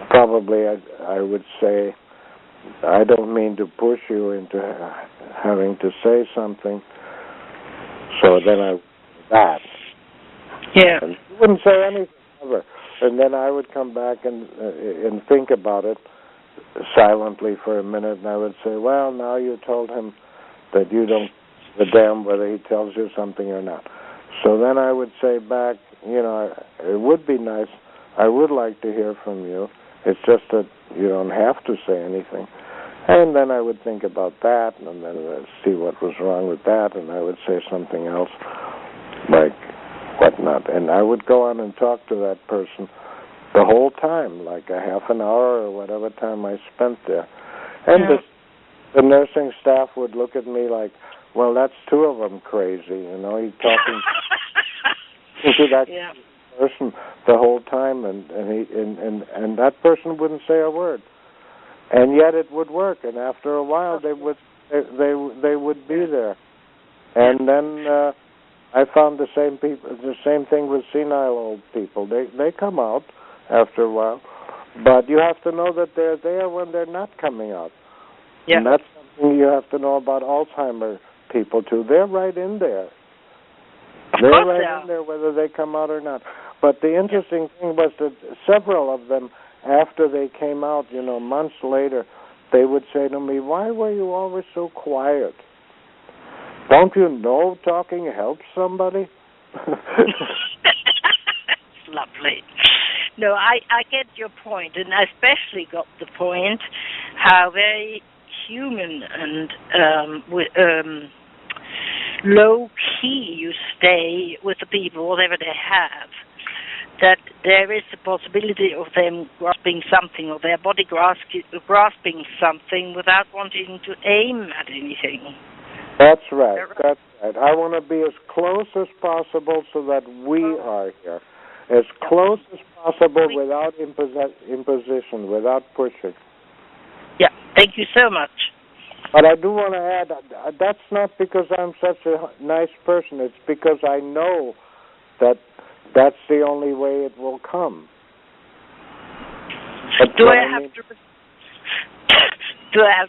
probably I would say, I don't mean to push you into having to say something. So then that. Yeah. And you wouldn't say anything ever. And then I would come back and think about it silently for a minute, and I would say, well, now you told him that you don't give a damn whether he tells you something or not. So then I would say back, it would be nice. I would like to hear from you. It's just that you don't have to say anything. And then I would think about that, and then see what was wrong with that, and I would say something else, like whatnot. And I would go on and talk to that person the whole time, like a half an hour or whatever time I spent there. And the nursing staff would look at me like, well, that's two of them crazy, you know. He's talking to that person the whole time, and that person wouldn't say a word, and yet it would work. And after a while, they would be there. And then I found the same thing with senile old people. They come out after a while, but you have to know that they're there when they're not coming out. Yeah. And that's something you have to know about Alzheimer people too. They're right in there. They're right in there whether they come out or not. But the interesting thing was that several of them, after they came out, you know, months later, they would say to me, "Why were you always so quiet? Don't you know talking helps somebody?" Lovely. No, I get your point, and I especially got the point how very human and low-key you stay with the people, whatever they have, that there is a possibility of them grasping something, or their body grasping something without wanting to aim at anything. That's right. That's right. I want to be as close as possible so that we are here. As close as possible without imposition, without pushing. Yeah, thank you so much. But I do want to add, that's not because I'm such a nice person. It's because I know that that's the only way it will come. Do I have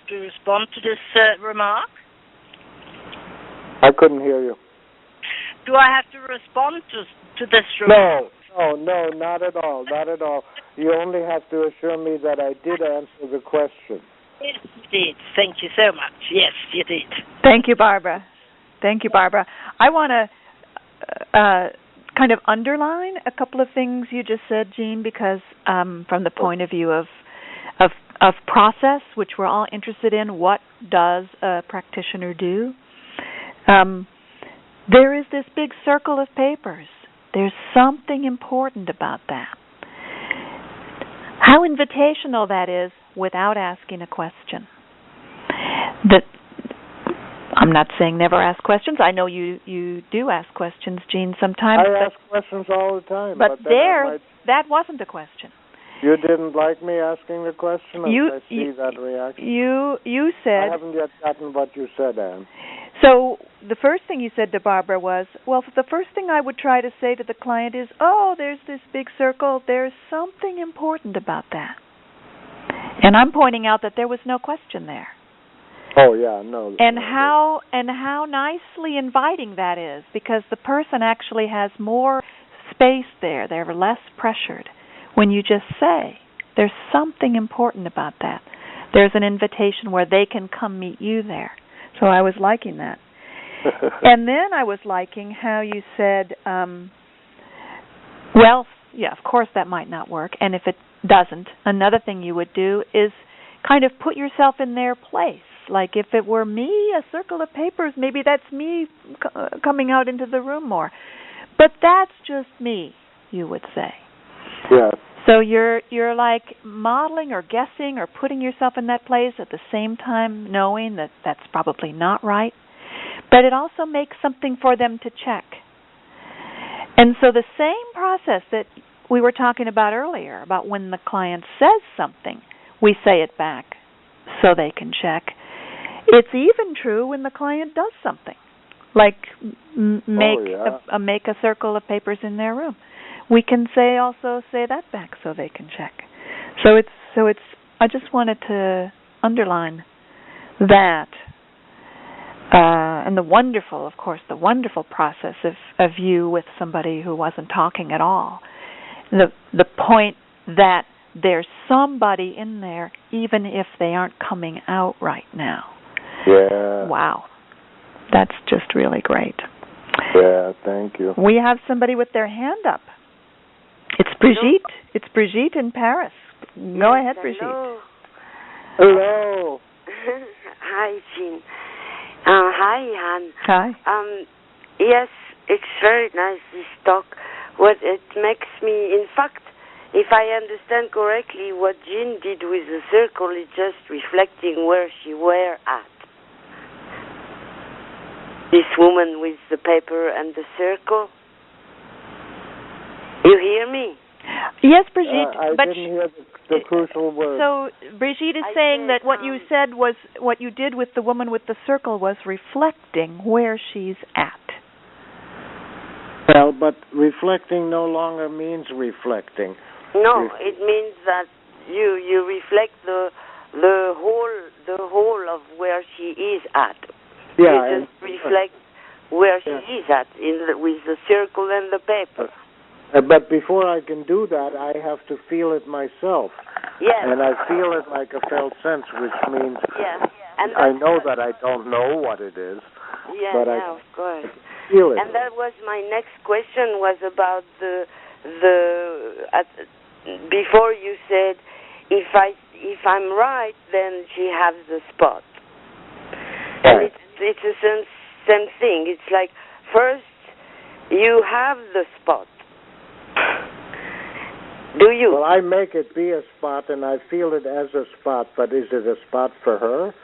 to respond to this remark? I couldn't hear you. Do I have to respond to this remark? No, not at all, not at all. You only have to assure me that I did answer the question. Yes, you did. Thank you so much. Yes, you did. Thank you, Barbara. Thank you, Barbara. I want to kind of underline a couple of things you just said, Jean, because from the point of view of process, which we're all interested in, what does a practitioner do? There is this big circle of papers. There's something important about that. How invitational that is without asking a question. I'm not saying never ask questions. I know you do ask questions, Jean, sometimes. I ask questions all the time. But that wasn't a question. You didn't like me asking the question? I see that reaction. You said... I haven't yet gotten what you said, Ann. So the first thing you said to Barbara was, well, the first thing I would try to say to the client is, there's this big circle. There's something important about that. And I'm pointing out that there was no question there. Oh, yeah, no. And how nicely inviting that is, because the person actually has more space there. They're less pressured. When you just say, there's something important about that. There's an invitation where they can come meet you there. So I was liking that. And then I was liking how you said, of course that might not work. And if it doesn't, another thing you would do is kind of put yourself in their place. Like if it were me, a circle of papers, maybe that's me coming out into the room more. But that's just me, you would say. Yeah. So you're like modeling or guessing or putting yourself in that place at the same time knowing that that's probably not right. But it also makes something for them to check. And so the same process that we were talking about earlier, about when the client says something, we say it back so they can check. It's even true when the client does something, like make a circle of papers in their room. We can say that back so they can check. So it's. I just wanted to underline that, and the wonderful process of you with somebody who wasn't talking at all. The point that there's somebody in there, even if they aren't coming out right now. Yeah. Wow, that's just really great. Yeah, thank you. We have somebody with their hand up. It's Brigitte. Hello? It's Brigitte in Paris. Go ahead, Brigitte. Hello. Hi, Jean. Hi, Ann. Hi. Yes, it's very nice, this talk. What it makes me, in fact, if I understand correctly, what Jean did with the circle is just reflecting where she were at. This woman with the paper and the circle. You hear me? Yes, Brigitte. I but didn't hear the crucial word. So Brigitte is saying that what you said was, what you did with the woman with the circle was reflecting where she's at. Well, but reflecting no longer means reflecting. No, it means that you reflect the whole of where she is at. Yeah, you just reflect where she is at with the circle and the paper. But before I can do that, I have to feel it myself. Yes. And I feel it like a felt sense, which means and I know that I don't know what it is. Yeah, but of course. Feel it. And that was my next question, was about before you said, if I'm right, then she has the spot. Right. And it's the same thing. It's like, first you have the spot. Do you? Well, I make it be a spot, and I feel it as a spot. But is it a spot for her?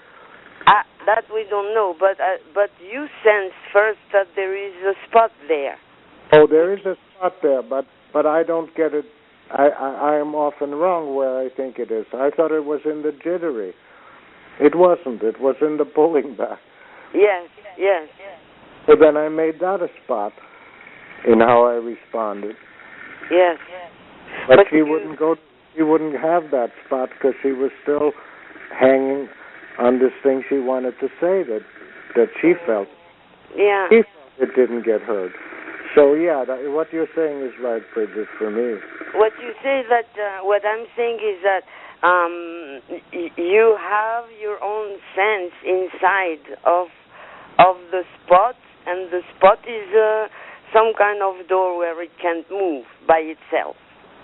That we don't know. But you sense first that there is a spot there. Oh, there is a spot there, but I don't get it. I am often wrong where I think it is. I thought it was in the jittery. It wasn't. It was in the pulling back. Yes. So then I made that a spot in how I responded. Yes. But she wouldn't go. She wouldn't have that spot because she was still hanging on this thing she wanted to say that she felt. Yeah. She felt it didn't get heard. So yeah, what you're saying is right, Bridget, for me. What you say that what I'm saying is that you have your own sense inside of the spot, and the spot is some kind of door where it can't move by itself.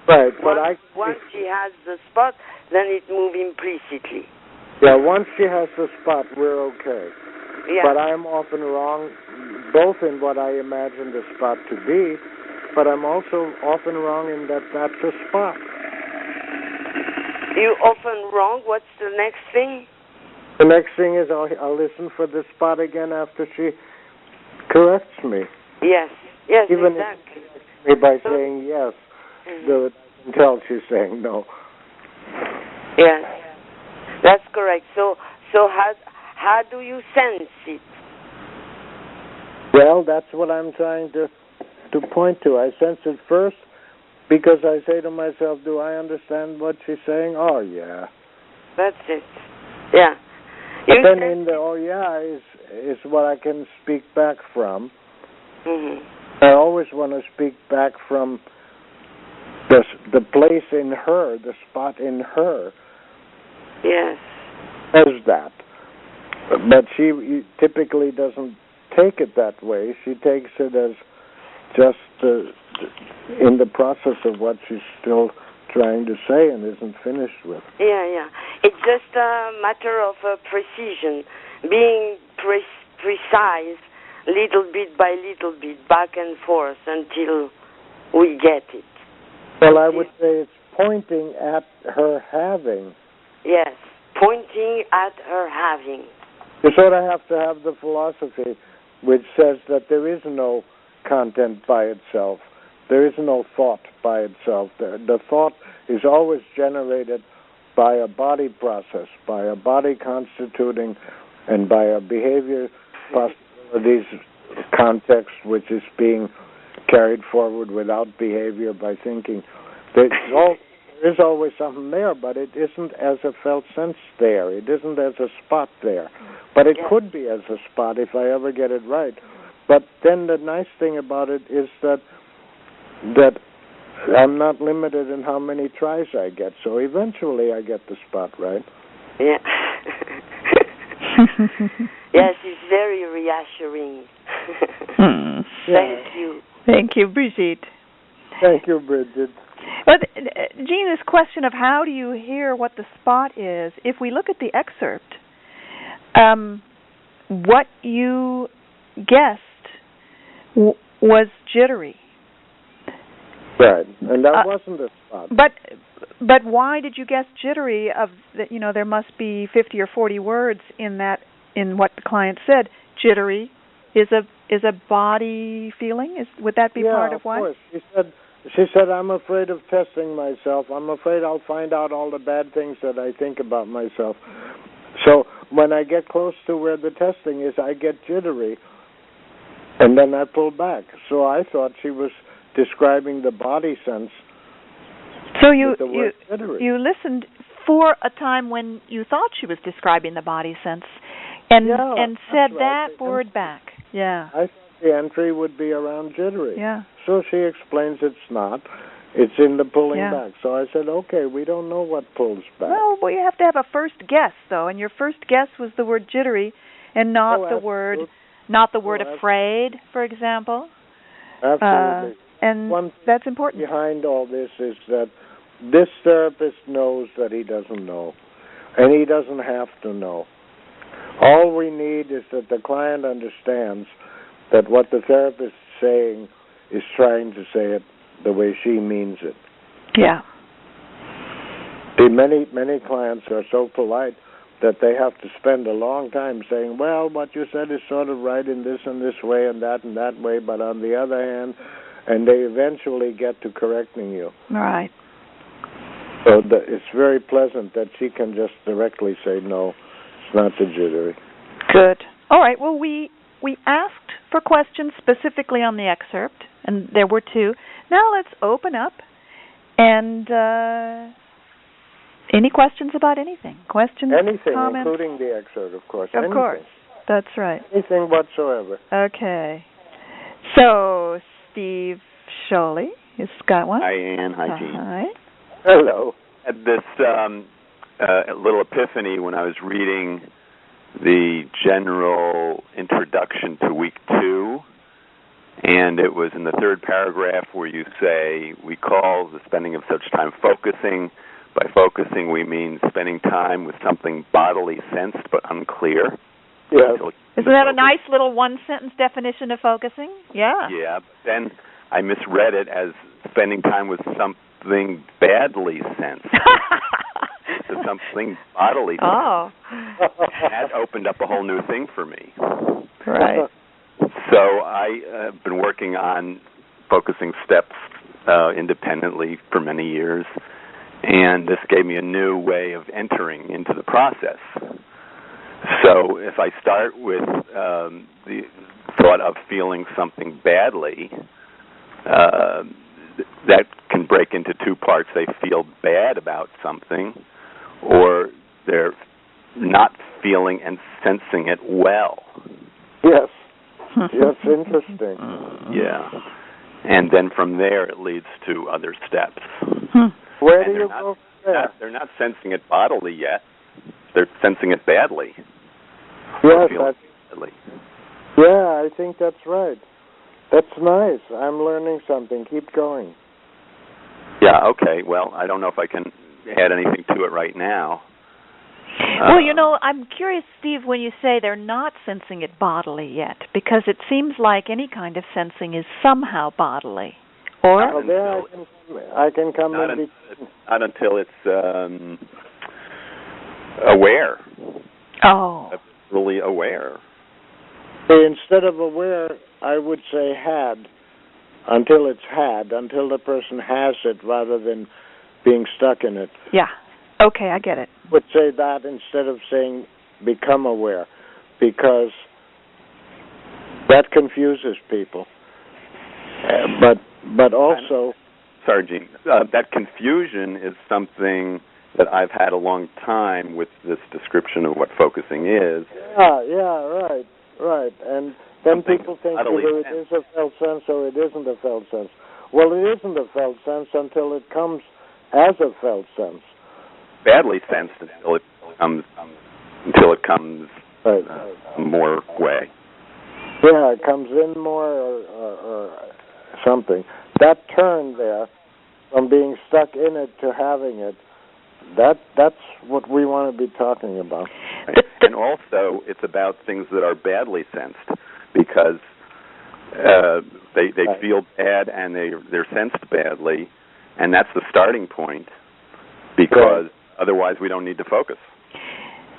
Right, once she has the spot, then it moves implicitly. Yeah, once she has the spot, we're okay. Yeah. But I'm often wrong, both in what I imagine the spot to be, but I'm also often wrong in that that's a spot. You often wrong? What's the next thing? The next thing is I'll listen for the spot again after she corrects me. Yes, even exactly. Even by saying yes, though I can tell she's saying no. Yes, that's correct. So how do you sense it? Well, that's what I'm trying to point to. I sense it first because I say to myself, do I understand what she's saying? Oh, yeah. That's it. Yeah. But then in the oh, yeah is what I can speak back from. Mm-hmm. I always want to speak back from the place in her, the spot in her. Yes. As that. But she typically doesn't take it that way. She takes it as just in the process of what she's still trying to say and isn't finished with. Yeah. It's just a matter of precision, being precise little bit by little bit, back and forth until we get it. Well, I would say it's pointing at her having. Yes, pointing at her having. You sort of have to have the philosophy which says that there is no content by itself. There is no thought by itself. The thought is always generated by a body process, by a body constituting, and by a behavior possibilities context which is being carried forward without behavior by thinking. There's always something there, but it isn't as a felt sense there. It isn't as a spot there. But it could be as a spot if I ever get it right. But then the nice thing about it is that I'm not limited in how many tries I get. So eventually I get the spot right. Yeah. Yes, it's very reassuring. Thank you. Thank you, Brigitte. Thank you, Bridget. But, Jean, this question of how do you hear what the spot is, if we look at the excerpt, what you guessed was jittery. Right, and that wasn't a spot. But why did you guess jittery? There must be 50 or 40 words in what the client said. Jittery is a body feeling. Would that be part of why? Yeah, of course. She said, I'm afraid of testing myself. I'm afraid I'll find out all the bad things that I think about myself. So when I get close to where the testing is, I get jittery, and then I pull back. So I thought she was describing the body sense. So you listened for a time when you thought she was describing the body sense, and said that word back. Yeah. I thought the entry would be around jittery. Yeah. So she explains it's not. It's in the pulling back. So I said, okay, we don't know what pulls back. Well, you have to have a first guess, though, and your first guess was the word jittery, and not the word afraid, for example. Absolutely. And that's important. Behind all this is that this therapist knows that he doesn't know, and he doesn't have to know. All we need is that the client understands that what the therapist is saying is trying to say it the way she means it. Yeah. Many clients are so polite that they have to spend a long time saying, well, what you said is sort of right in this and this way and that way, but on the other hand, and they eventually get to correcting you. Right. So it's very pleasant that she can just directly say, no, it's not the jittery. Good. All right. Well, we asked for questions specifically on the excerpt, and there were 2. Now let's open up and any questions about anything? Questions, anything, comments? Including the excerpt, of course. Of course. That's right. Anything whatsoever. Okay. So, Steve Sholey has got one. Hi, Ann. Hi, Jean. Hi. Hello. I had this little epiphany when I was reading the general introduction to week 2, and it was in the 3rd paragraph where you say, we call the spending of such time focusing. By focusing, we mean spending time with something bodily sensed but unclear. Yes. Isn't that a nice little one-sentence definition of focusing? Yeah. Yeah. Then I misread it as spending time with something badly sensed. To something bodily sensed. Oh. That opened up a whole new thing for me. Right. So I have been working on focusing steps independently for many years, and this gave me a new way of entering into the process. So if I start with the thought of feeling something badly, that can break into 2 parts. They feel bad about something, or they're not feeling and sensing it well. Yes. Yes, interesting. Yeah. And then from there it leads to other steps. Where do you go from there? They're not sensing it bodily yet. They're sensing it badly. Yes, badly. Yeah, I think that's right. That's nice. I'm learning something. Keep going. Yeah, okay. Well, I don't know if I can add anything to it right now. Well, I'm curious, Steve, when you say they're not sensing it bodily yet, because it seems like any kind of sensing is somehow bodily. Or? I can come not in. Not until it's aware. Oh. Really aware. Instead of aware, I would say had, until the person has it rather than being stuck in it. Yeah. Okay, I get it. Would say that instead of saying become aware, because that confuses people. But also... Sorry, Gene. That confusion is something that I've had a long time with this description of what focusing is. Yeah, right. And then people think either it is a felt sense or it isn't a felt sense. Well, it isn't a felt sense until it comes as a felt sense. Badly sensed until it comes right. More way. Yeah, it comes in more or something. That turn there from being stuck in it to having it, that's what we want to be talking about. Right. And also, it's about things that are badly sensed, because they feel bad and they're sensed badly, and that's the starting point, because otherwise we don't need to focus.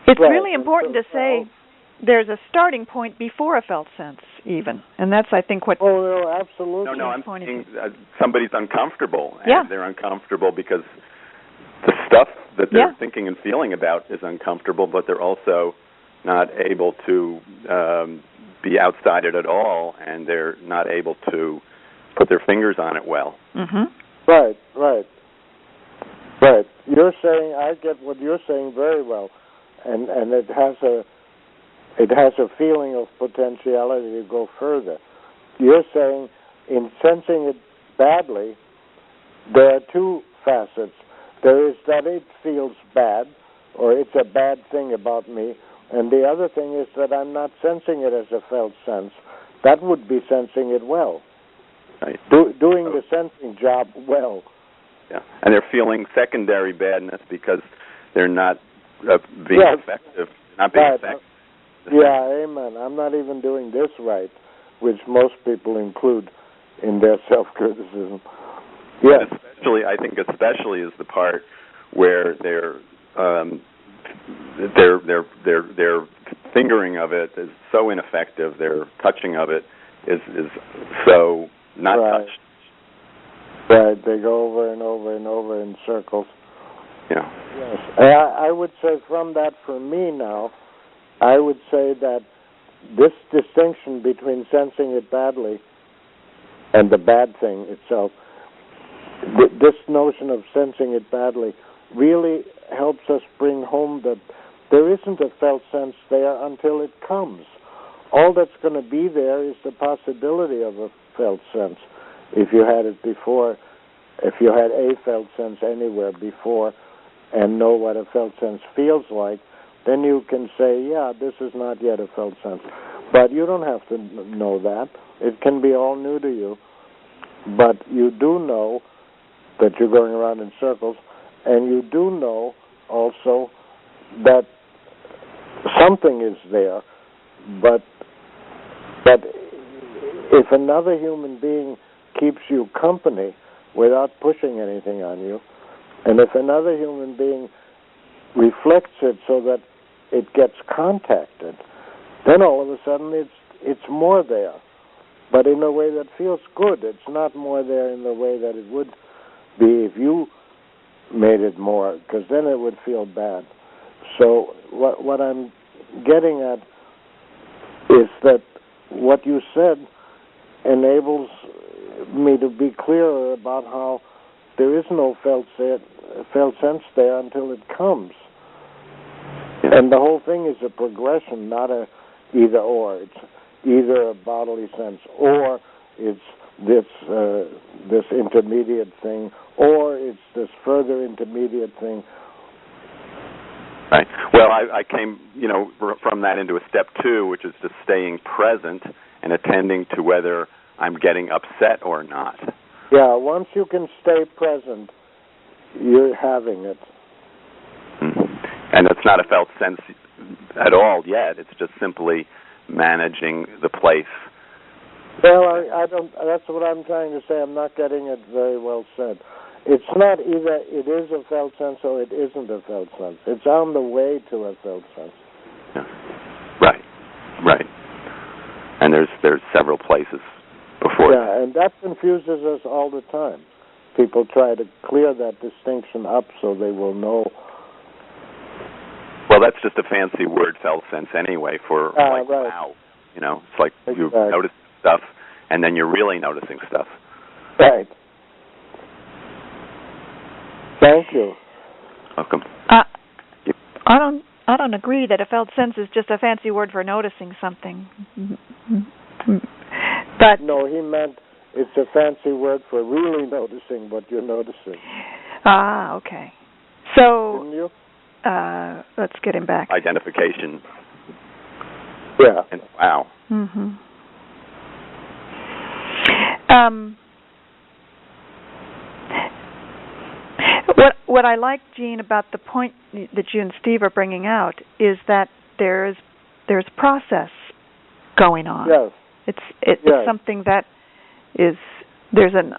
It's really important to say there's a starting point before a felt sense, even, and that's, I think, what. Oh, no, absolutely. No, I'm saying somebody's uncomfortable, and they're uncomfortable because the stuff that they're thinking and feeling about is uncomfortable, but they're also not able to be outside it at all, and they're not able to put their fingers on it well. Mm-hmm. Right. You're saying, I get what you're saying very well, and it has a feeling of potentiality to go further. You're saying in sensing it badly, there are two facets. There is that it feels bad, or it's a bad thing about me, and the other thing is that I'm not sensing it as a felt sense. That would be sensing it well. Right. Doing the sensing job well. Yeah, and they're feeling secondary badness because they're not being effective. Not being effective. Yeah, amen. I'm not even doing this right, which most people include in their self-criticism. Yes. I think especially is the part where their fingering of it is so ineffective. Their touching of it is so not touched. Right. They go over and over and over in circles. Yeah. Yes. I would say from that, for me now, I would say that this distinction between sensing it badly and the bad thing itself, this notion of sensing it badly really helps us bring home that there isn't a felt sense there until it comes. All that's going to be there is the possibility of a felt sense. If you had it before, if you had a felt sense anywhere before and know what a felt sense feels like, then you can say, yeah, this is not yet a felt sense. But you don't have to know that. It can be all new to you. But you do know that you're going around in circles, and you do know also that something is there. But if another human being keeps you company without pushing anything on you, and if another human being reflects it so that it gets contacted, then all of a sudden it's more there, but in a way that feels good. It's not more there in the way that it would be if you made it more, because then it would feel bad. So what I'm getting at is that what you said enables me to be clearer about how there is no felt sense there until it comes. And the whole thing is a progression, not a either or. It's either a bodily sense, or it's this intermediate thing, or it's this further intermediate thing. Right. Well, I came, from that into a step 2, which is just staying present and attending to whether I'm getting upset or not. Yeah, once you can stay present, you're having it. And it's not a felt sense at all yet. It's just simply managing the place. Well, I don't. That's what I'm trying to say. I'm not getting it very well said. It's not either it is a felt sense or it isn't a felt sense. It's on the way to a felt sense. Yeah. Right. And there's several places before. Yeah, and that confuses us all the time. People try to clear that distinction up so they will know. Well, that's just a fancy word, felt sense, anyway, for right. Wow. It's like you notice stuff, and then you're really noticing stuff. Right. Thank you. Welcome. I don't agree that a felt sense is just a fancy word for noticing something. But no, he meant it's a fancy word for really noticing what you're noticing. Ah, okay. So didn't you? Let's get him back. Identification. Yeah. And wow. Mm-hmm. What I like, Jean, about the point that you and Steve are bringing out is that there's process going on. Yes. It's yes. something that is there's an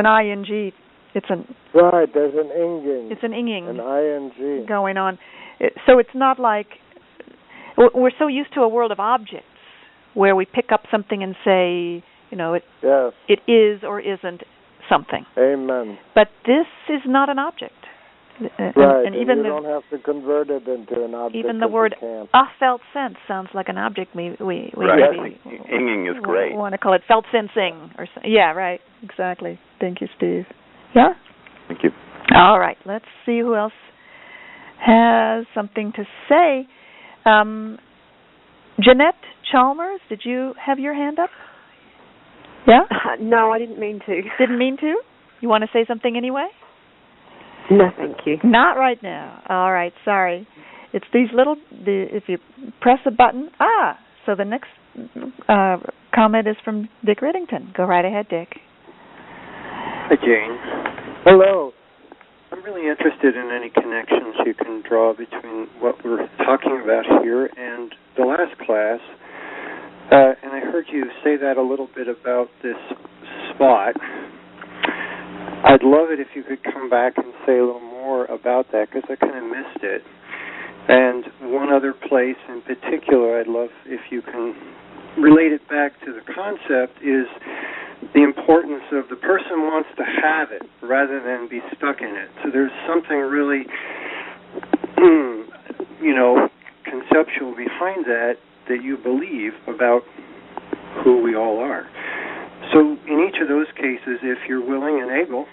ing. It's an right. There's an inging. It's an inging. An ing going on. So it's not like we're so used to a world of objects where we pick up something and say, yes. It is or isn't something. Amen. But this is not an object. Right, and even you don't have to convert it into an object. Even the word "a felt sense" sounds like an object. We right. Inging is great. Want to call it felt sensing or something. Yeah, right. Exactly. Thank you, Steve. Yeah. Thank you. All right. Let's see who else has something to say. Jeanette Chalmers, did you have your hand up? Yeah. No, I didn't mean to. Didn't mean to? You want to say something anyway? No, thank you. Not right now. All right, sorry. It's these if you press a button. So the next comment is from Dick Riddington. Go right ahead, Dick. Hi, Jane. Hello. I'm really interested in any connections you can draw between what we're talking about here and the last class. And I heard you say that a little bit about this spot. I'd love it if you could come back and say a little more about that, because I kind of missed it. And one other place in particular I'd love if you can relate it back to the concept is the importance of the person wants to have it rather than be stuck in it. So there's something really, conceptual behind that you believe about who we all are. So in each of those cases, if you're willing and able,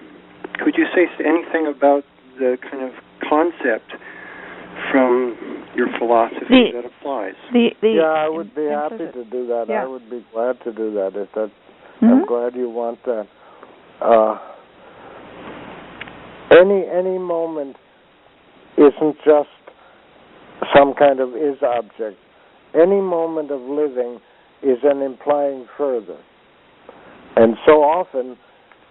could you say anything about the kind of concept from your philosophy that applies? I would be happy to do that. Yeah. I would be glad to do that. Mm-hmm. I'm glad you want that. Any moment isn't just some kind of is object. Any moment of living is an implying further. And so often,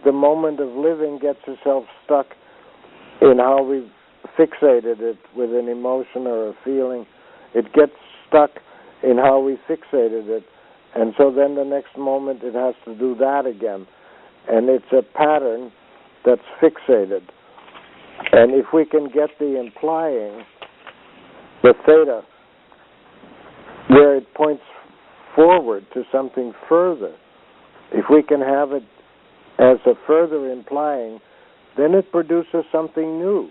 the moment of living gets itself stuck in how we've fixated it with an emotion or a feeling. It gets stuck in how we fixated it. And so then the next moment it has to do that again. And it's a pattern that's fixated. And if we can get the implying, the theta, where it points forward to something further, if we can have it as a further implying, then it produces something new.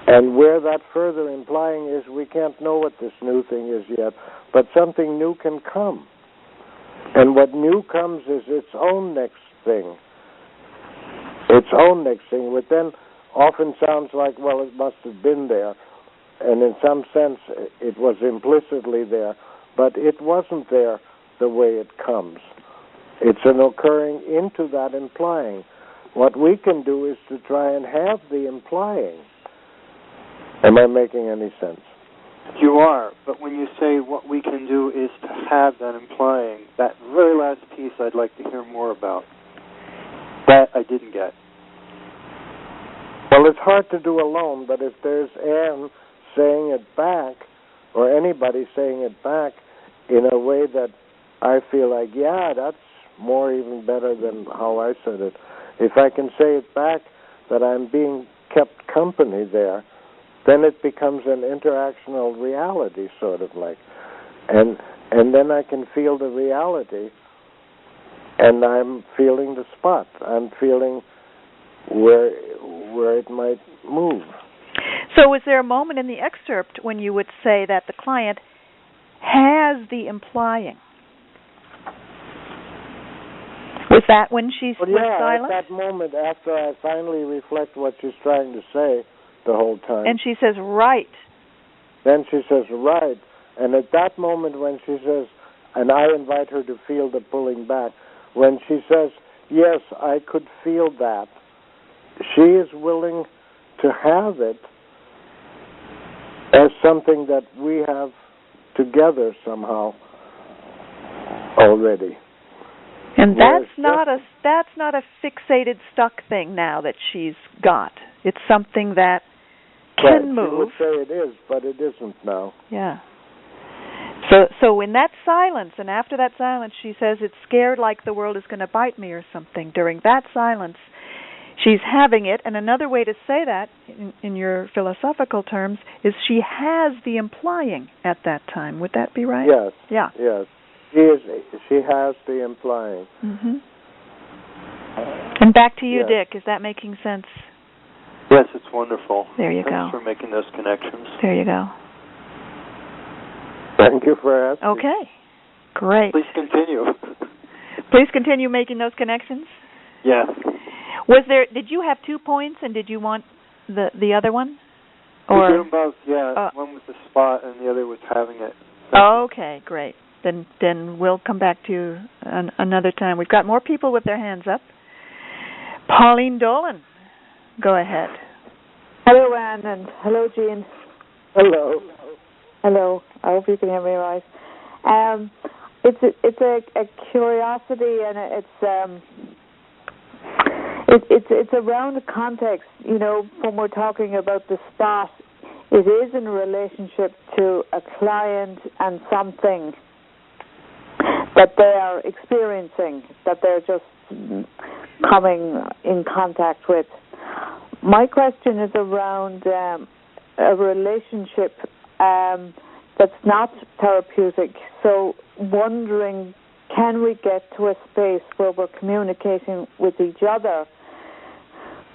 And where that further implying is, we can't know what this new thing is yet, but something new can come. And what new comes is its own next thing. Its own next thing, which then often sounds like, well, it must have been there. And in some sense, it was implicitly there, but it wasn't there the way it comes. It's an occurring into that implying. What we can do is to try and have the implying. Am I making any sense? You are, but when you say what we can do is to have that implying, that very last piece I'd like to hear more about. That I didn't get. Well, it's hard to do alone, but if there's Ann saying it back, or anybody saying it back in a way that I feel like, yeah, that's more even better than how I said it. If I can say it back that I'm being kept company there, then it becomes an interactional reality, sort of like. And then I can feel the reality, and I'm feeling the spot. I'm feeling where it might move. So was there a moment in the excerpt when you would say that the client has the implying? Was that when she was silent? At that moment, after I finally reflect what she's trying to say the whole time. And she says, right. Then she says, right. And at that moment when she says, and I invite her to feel the pulling back, when she says, yes, I could feel that, she is willing to have it as something that we have together somehow already. And that's not a fixated, stuck thing now that she's got. It's something that can move. She would say it is, but it isn't now. Yeah. So in that silence, and after that silence, she says it's scared like the world is going to bite me or something. During that silence, she's having it. And another way to say that, in your philosophical terms, is she has the implying at that time. Would that be right? Yes. Yeah. Yes. She has the implying. Mm-hmm. And back to you, yes. Dick. Is that making sense? Yes, it's wonderful. There you Thanks go. for making those connections. There you go. Thank you for asking. Okay. Great. Please continue. Please continue making those connections. Yes. Did you have 2 points, and did you want the other one? Or we did them both, yeah. One was the spot, and the other was having it. Okay, great. Then we'll come back to you another time. We've got more people with their hands up. Pauline Dolan, go ahead. Hello, Ann, and hello, Jean. Hello. Hello. I hope you can hear me right. It's a curiosity, and it's around the context. You know, when we're talking about the spot, it is in relationship to a client and something that they are experiencing, that they're just coming in contact with. My question is around a relationship that's not therapeutic. So wondering, can we get to a space where we're communicating with each other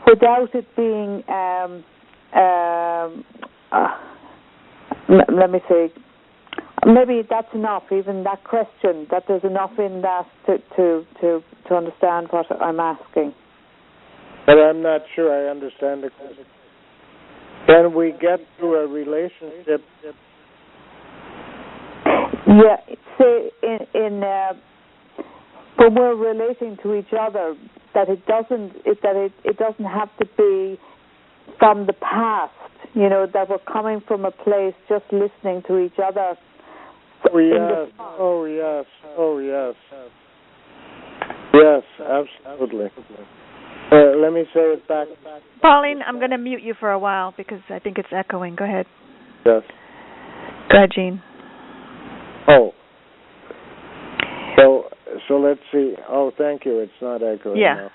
without it being, let me see, maybe that's enough, even that question, that there's enough in that to understand what I'm asking. But I'm not sure I understand the question. Can we get to a relationship? Yeah, say when we're relating to each other, that it doesn't have to be from the past. You know, that we're coming from a place just listening to each other. Oh yes, oh yes, oh yes. Yes, absolutely. Let me say it back. Pauline, I'm going to mute you for a while because I think it's echoing. Go ahead. Yes. Go ahead, Jean. Oh. So let's see. Oh, thank you. It's not echoing. Yeah.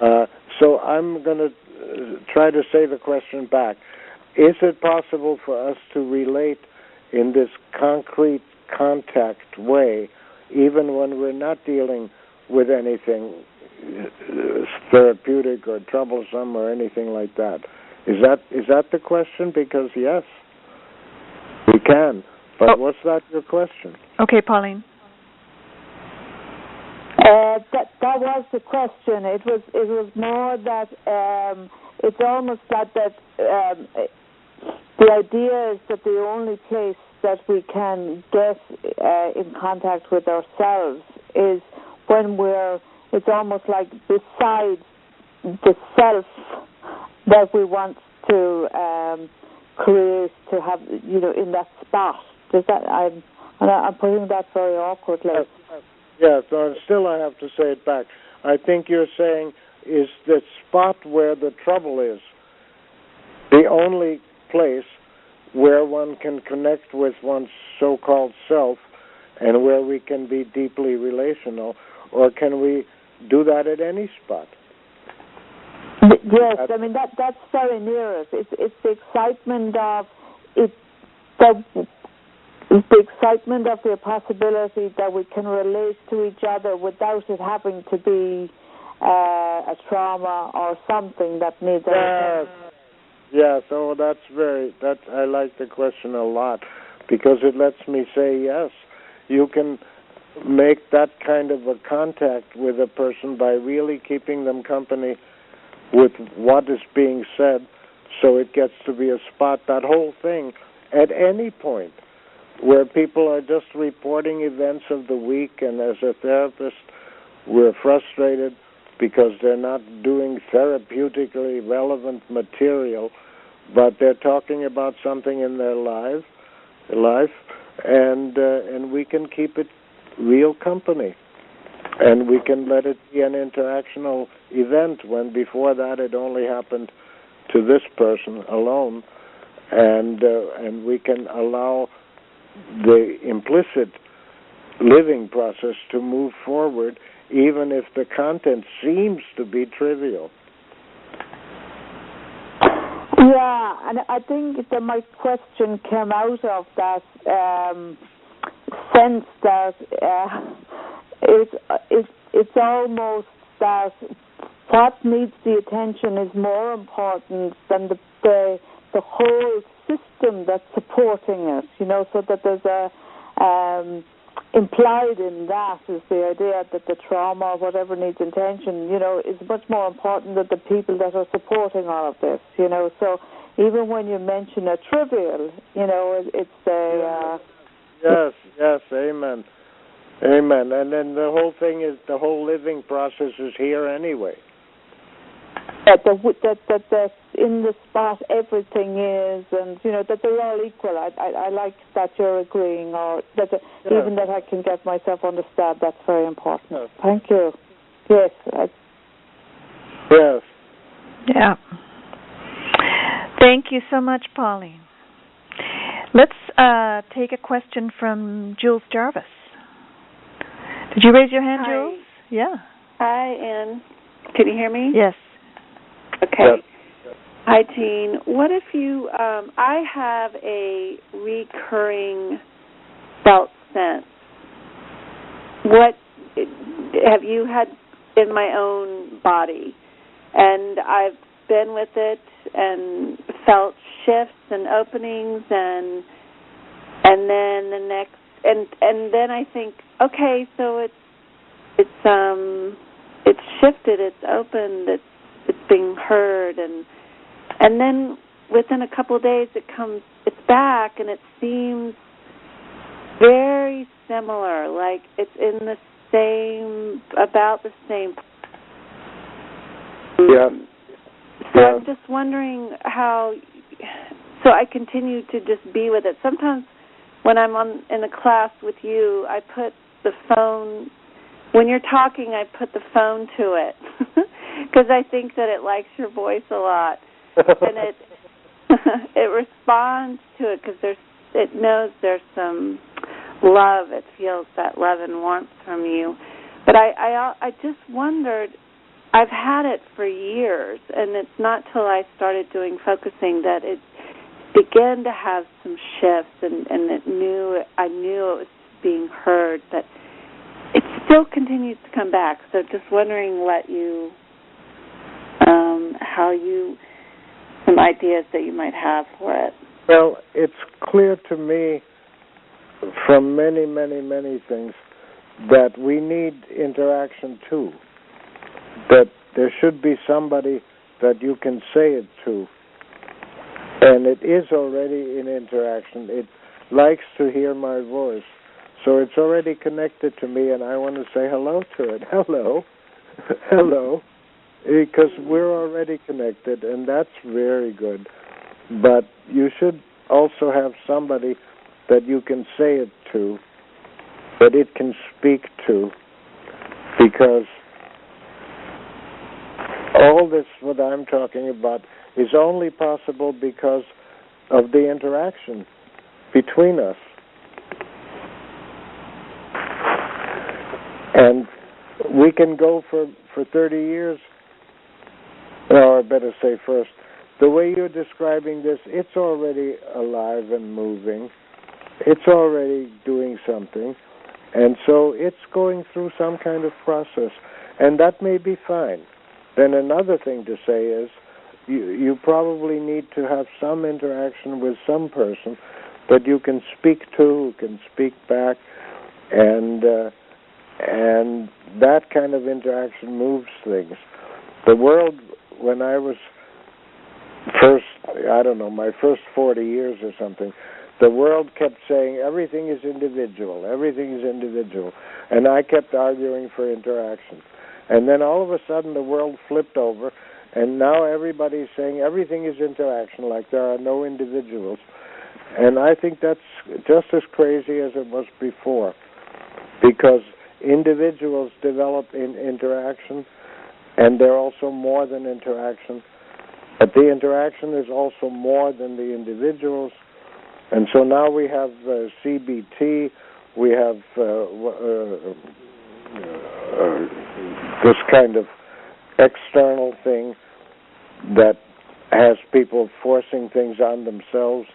Now. So I'm going to try to say the question back. Is it possible for us to relate in this concrete contact way, even when we're not dealing with anything therapeutic or troublesome or anything like that? Is that the question? Because yes, we can. But what's that your question? Okay, Pauline. That was the question. It was more that it's almost that the idea is that the only place that we can get in contact with ourselves is when it's almost like beside the self that we want to create, to have, you know, in that spot. Does that? I'm putting that very awkwardly. Yeah, so still I have to say it back. I think you're saying is the spot where the trouble is the only place where one can connect with one's so-called self and where we can be deeply relational, or can we do that at any spot? Yes, I mean that's very near us. It's the excitement of it. The excitement of the possibility that we can relate to each other without it having to be a trauma or something that needs attention. Yes, oh, I like the question a lot, because it lets me say yes. You can make that kind of a contact with a person by really keeping them company with what is being said, so it gets to be a spot, that whole thing, at any point where people are just reporting events of the week, and as a therapist, we're frustrated because they're not doing therapeutically relevant material, but they're talking about something in their life, and we can keep it real company, and we can let it be an interactional event when before that it only happened to this person alone, and we can allow the implicit living process to move forward, even if the content seems to be trivial. Yeah, and I think that my question came out of that sense that it's almost that what needs the attention is more important than the whole system that's supporting it, so that there's a implied in that is the idea that the trauma or whatever needs attention, is much more important than the people that are supporting all of this, So even when you mention a trivial, it's the... Yes, amen. Amen. And then the whole thing is, the whole living process is here anyway. That in the spot everything is, and that they're all equal. I like that you're agreeing, or that even that I can get myself understand. That's very important. Yes. Thank you. Yes. Yes. Yeah. Thank you so much, Pauline. Let's take a question from Jules Jarvis. Did you raise your hand, Hi. Jules? Yeah. Hi, Ann. Can you hear me? Yes. Okay. Yes. Hi, Jean. What if you, I have a recurring felt sense. What have you had in my own body? And I've been with it and felt shifts and openings and then the next, and then I think, okay, so it's shifted, it's opened, it's being heard, and then within a couple of days it's back, and it seems very similar, like it's in the same, about the same. Yeah. So I'm just wondering how. So I continue to just be with it. Sometimes when I'm in a class with you, I put the phone. When you're talking, I put the phone to it because I think that it likes your voice a lot, and it responds to it because it knows there's some love. It feels that love and warmth from you. But I just wondered. I've had it for years, and it's not till I started doing focusing that it began to have some shifts, and I knew it was being heard, but it still continues to come back. So just wondering some ideas that you might have for it. Well, it's clear to me from many, many, many things that we need interaction too. That there should be somebody that you can say it to. And it is already in interaction. It likes to hear my voice. So it's already connected to me, and I want to say hello to it. Hello. Hello. Because we're already connected, and that's very good. But you should also have somebody that you can say it to, that it can speak to, because all this, what I'm talking about, is only possible because of the interaction between us. And we can go for 30 years, or I better say first, the way you're describing this, it's already alive and moving. It's already doing something. And so it's going through some kind of process. And that may be fine. Then another thing to say is you probably need to have some interaction with some person that you can speak to, who can speak back, and that kind of interaction moves things. The world, when I was my first 40 years or something, the world kept saying everything is individual, and I kept arguing for interaction. And then all of a sudden the world flipped over, and now everybody's saying everything is interaction, like there are no individuals. And I think that's just as crazy as it was before, because individuals develop in interaction, and they're also more than interaction. But the interaction is also more than the individuals, And so now we have CBT, we have this kind of external thing that has people forcing things on themselves,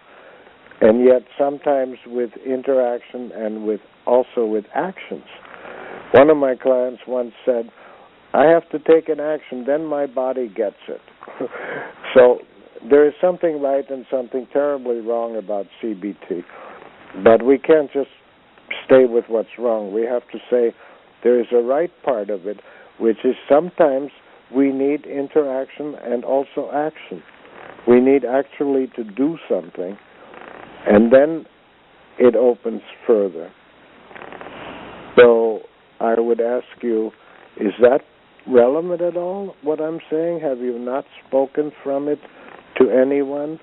and yet sometimes with interaction and also with actions. One of my clients once said, I have to take an action, then my body gets it. So there is something right and something terribly wrong about CBT. But we can't just stay with what's wrong. We have to say there is a right part of it, which is sometimes we need interaction and also action. We need actually to do something, and then it opens further. So I would ask you, is that relevant at all, what I'm saying? Have you not spoken from it to anyone?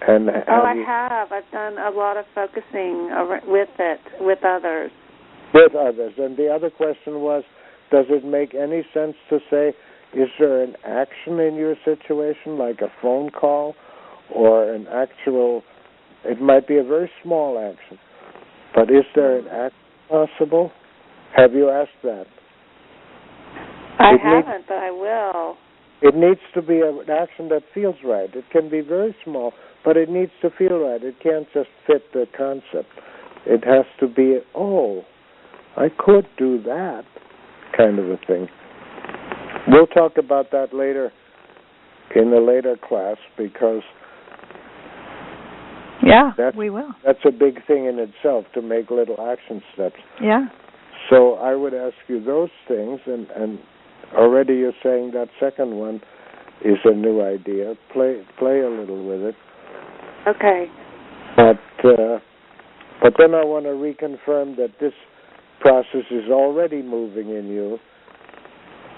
And I have. I've done a lot of focusing with it, with others. With others. And the other question was, does it make any sense to say, is there an action in your situation, like a phone call or an actual, it might be a very small action, but is there an act possible? Have you asked that? I haven't, but I will. It needs to be an action that feels right. It can be very small, but it needs to feel right. It can't just fit the concept. It has to be, oh, I could do that kind of a thing. We'll talk about that later in a later class, because we will. That's a big thing in itself, to make little action steps. Yeah. So I would ask you those things, and already you're saying that second one is a new idea. Play a little with it. Okay. But then I want to reconfirm that this process is already moving in you,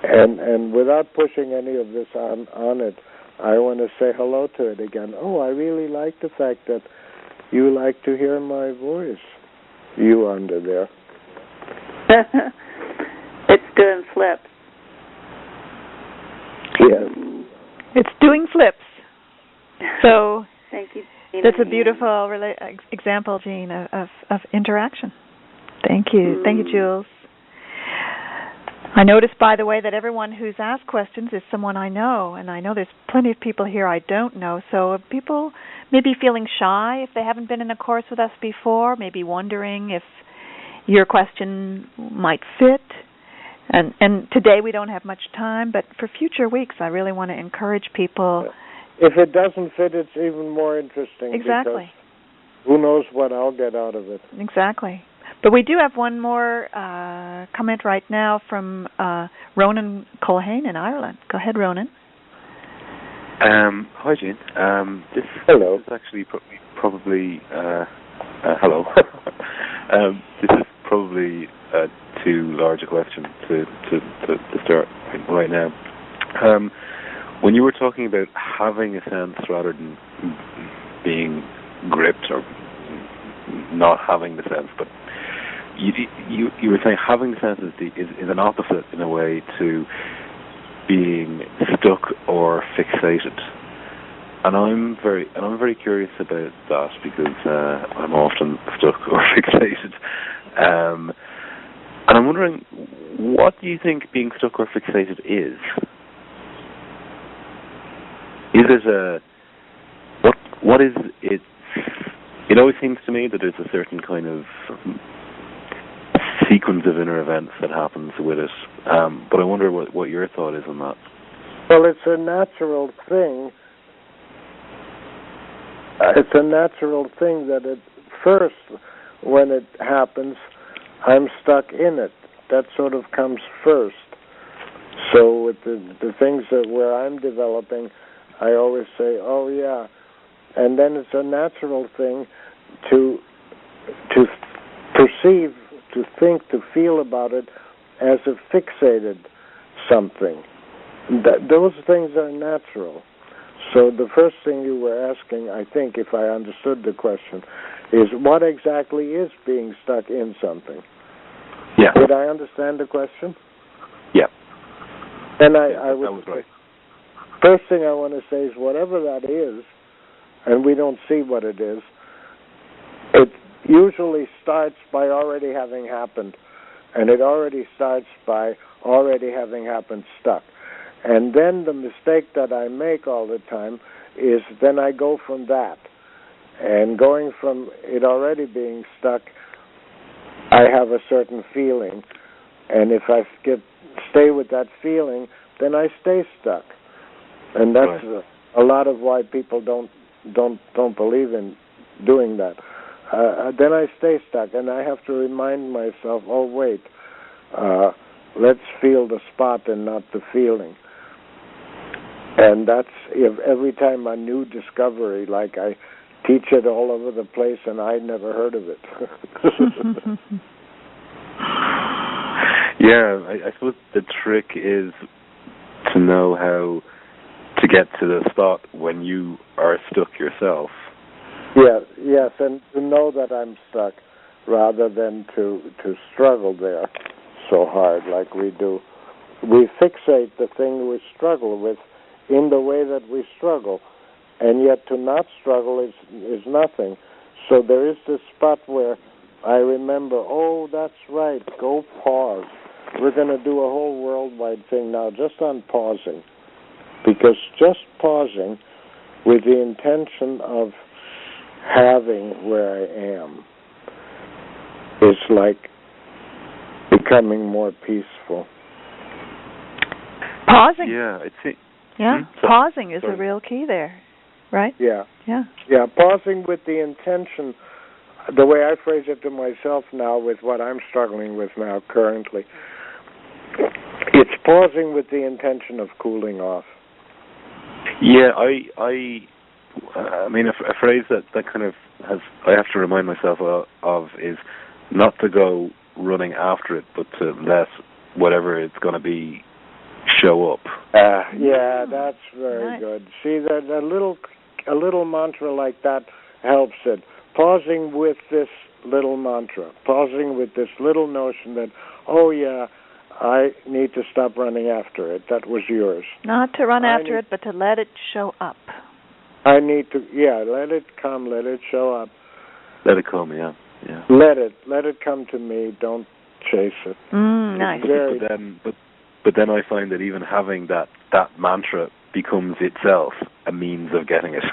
and without pushing any of this on it, I want to say hello to it again. Oh, I really like the fact that you like to hear my voice. You under there. It's doing flips. Yes. It's doing flips. So thank you, Jean. That's a beautiful example, Jean, of interaction. Thank you. Thank you, Jules. I noticed, by the way, that everyone who's asked questions is someone I know, and I know there's plenty of people here I don't know. So if people may be feeling shy if they haven't been in a course with us before, maybe wondering if your question might fit. And today we don't have much time, but for future weeks I really want to encourage people. If it doesn't fit, it's even more interesting. Exactly. Who knows what I'll get out of it. Exactly. But we do have one more comment right now from Ronan Colhane in Ireland. Go ahead, Ronan. Hi, Jean. Hello. This is actually probably... hello. This is probably too large a question to start right now. When you were talking about having a sense rather than being gripped, or not having the sense, but you were saying having the sense is an opposite in a way to being stuck or fixated. And I'm very curious about that, because I'm often stuck or fixated. And I'm wondering, what do you think being stuck or fixated is? Is it what is it? It always seems to me that there's a certain kind of sequence of inner events that happens with it. But I wonder what your thought is on that. Well, it's a natural thing. It's a natural thing that at first, when it happens, I'm stuck in it. That sort of comes first. So with the things where I'm developing, I always say, oh, yeah. And then it's a natural thing to perceive, to think, to feel about it as a fixated something. Those things are natural. So the first thing you were asking, I think, if I understood the question, is what exactly is being stuck in something? Yeah. Did I understand the question? Yeah. And that was right. First thing I want to say is whatever that is, and we don't see what it is, usually starts by already having happened, and it already starts by already having happened stuck. And then the mistake that I make all the time is then I go from that. And going from it already being stuck, I have a certain feeling. And if I stay with that feeling, then I stay stuck. And that's right. A lot of why people don't believe in doing that. Then I stay stuck, and I have to remind myself, oh, wait, let's feel the spot and not the feeling. And that's every time a new discovery, like I teach it all over the place, and I never heard of it. Yeah, I suppose the trick is to know how to get to the spot when you are stuck yourself. Yes, and to know that I'm stuck rather than to struggle there so hard like we do. We fixate the thing we struggle with in the way that we struggle, and yet to not struggle is nothing. So there is this spot where I remember, oh, that's right, go pause. We're going to do a whole worldwide thing now just on pausing, because just pausing with the intention of having where I am is like becoming more peaceful. Pausing. Yeah, I think. Yeah, pausing is a real key there, right? Yeah. Yeah. Yeah, pausing with the intention, the way I phrase it to myself now with what I'm struggling with now currently, it's pausing with the intention of cooling off. Yeah, I mean, a phrase that kind of I have to remind myself of is not to go running after it, but to let whatever it's going to be show up. Yeah, that's very good. See, that a little mantra like that helps it. Pausing with this little mantra, pausing with this little notion that, oh yeah, I need to stop running after it. That was yours. Not to run after it, but to let it show up. I need to, let it come, let it show up. Let it come, yeah. Let it come to me. Don't chase it. Nice. But then I find that even having that mantra becomes itself a means of getting it,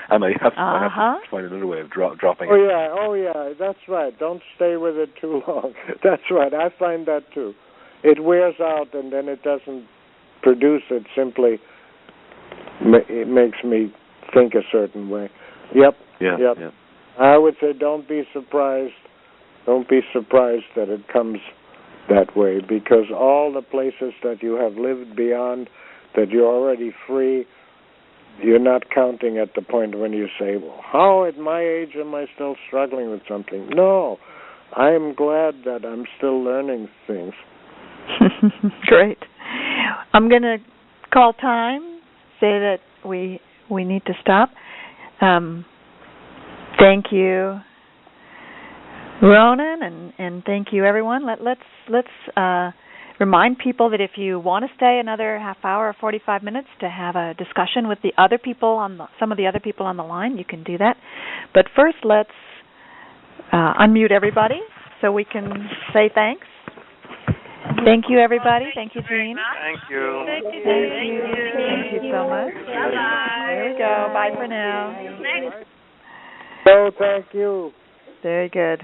and I have to find another way of dropping it. Oh yeah, that's right. Don't stay with it too long. That's right. I find that too. It wears out, and then it doesn't produce. It simply it makes me think a certain way. Yep. I would say don't be surprised that it comes that way, because all the places that you have lived beyond, that you're already free, you're not counting at the point when you say, well, how at my age am I still struggling with something? No, I am glad that I'm still learning things. Great. I'm going to call time, say that we need to stop. Thank you, Ronan, and thank you, everyone. Let's remind people that if you want to stay another half hour or 45 minutes to have a discussion with some of the other people on the line, you can do that. But first, let's unmute everybody so we can say thanks. Thank you, everybody. Thank you, Jean. Thank you. Thank you so much. Bye-bye. There we go. Bye for now. So thank you. Very good.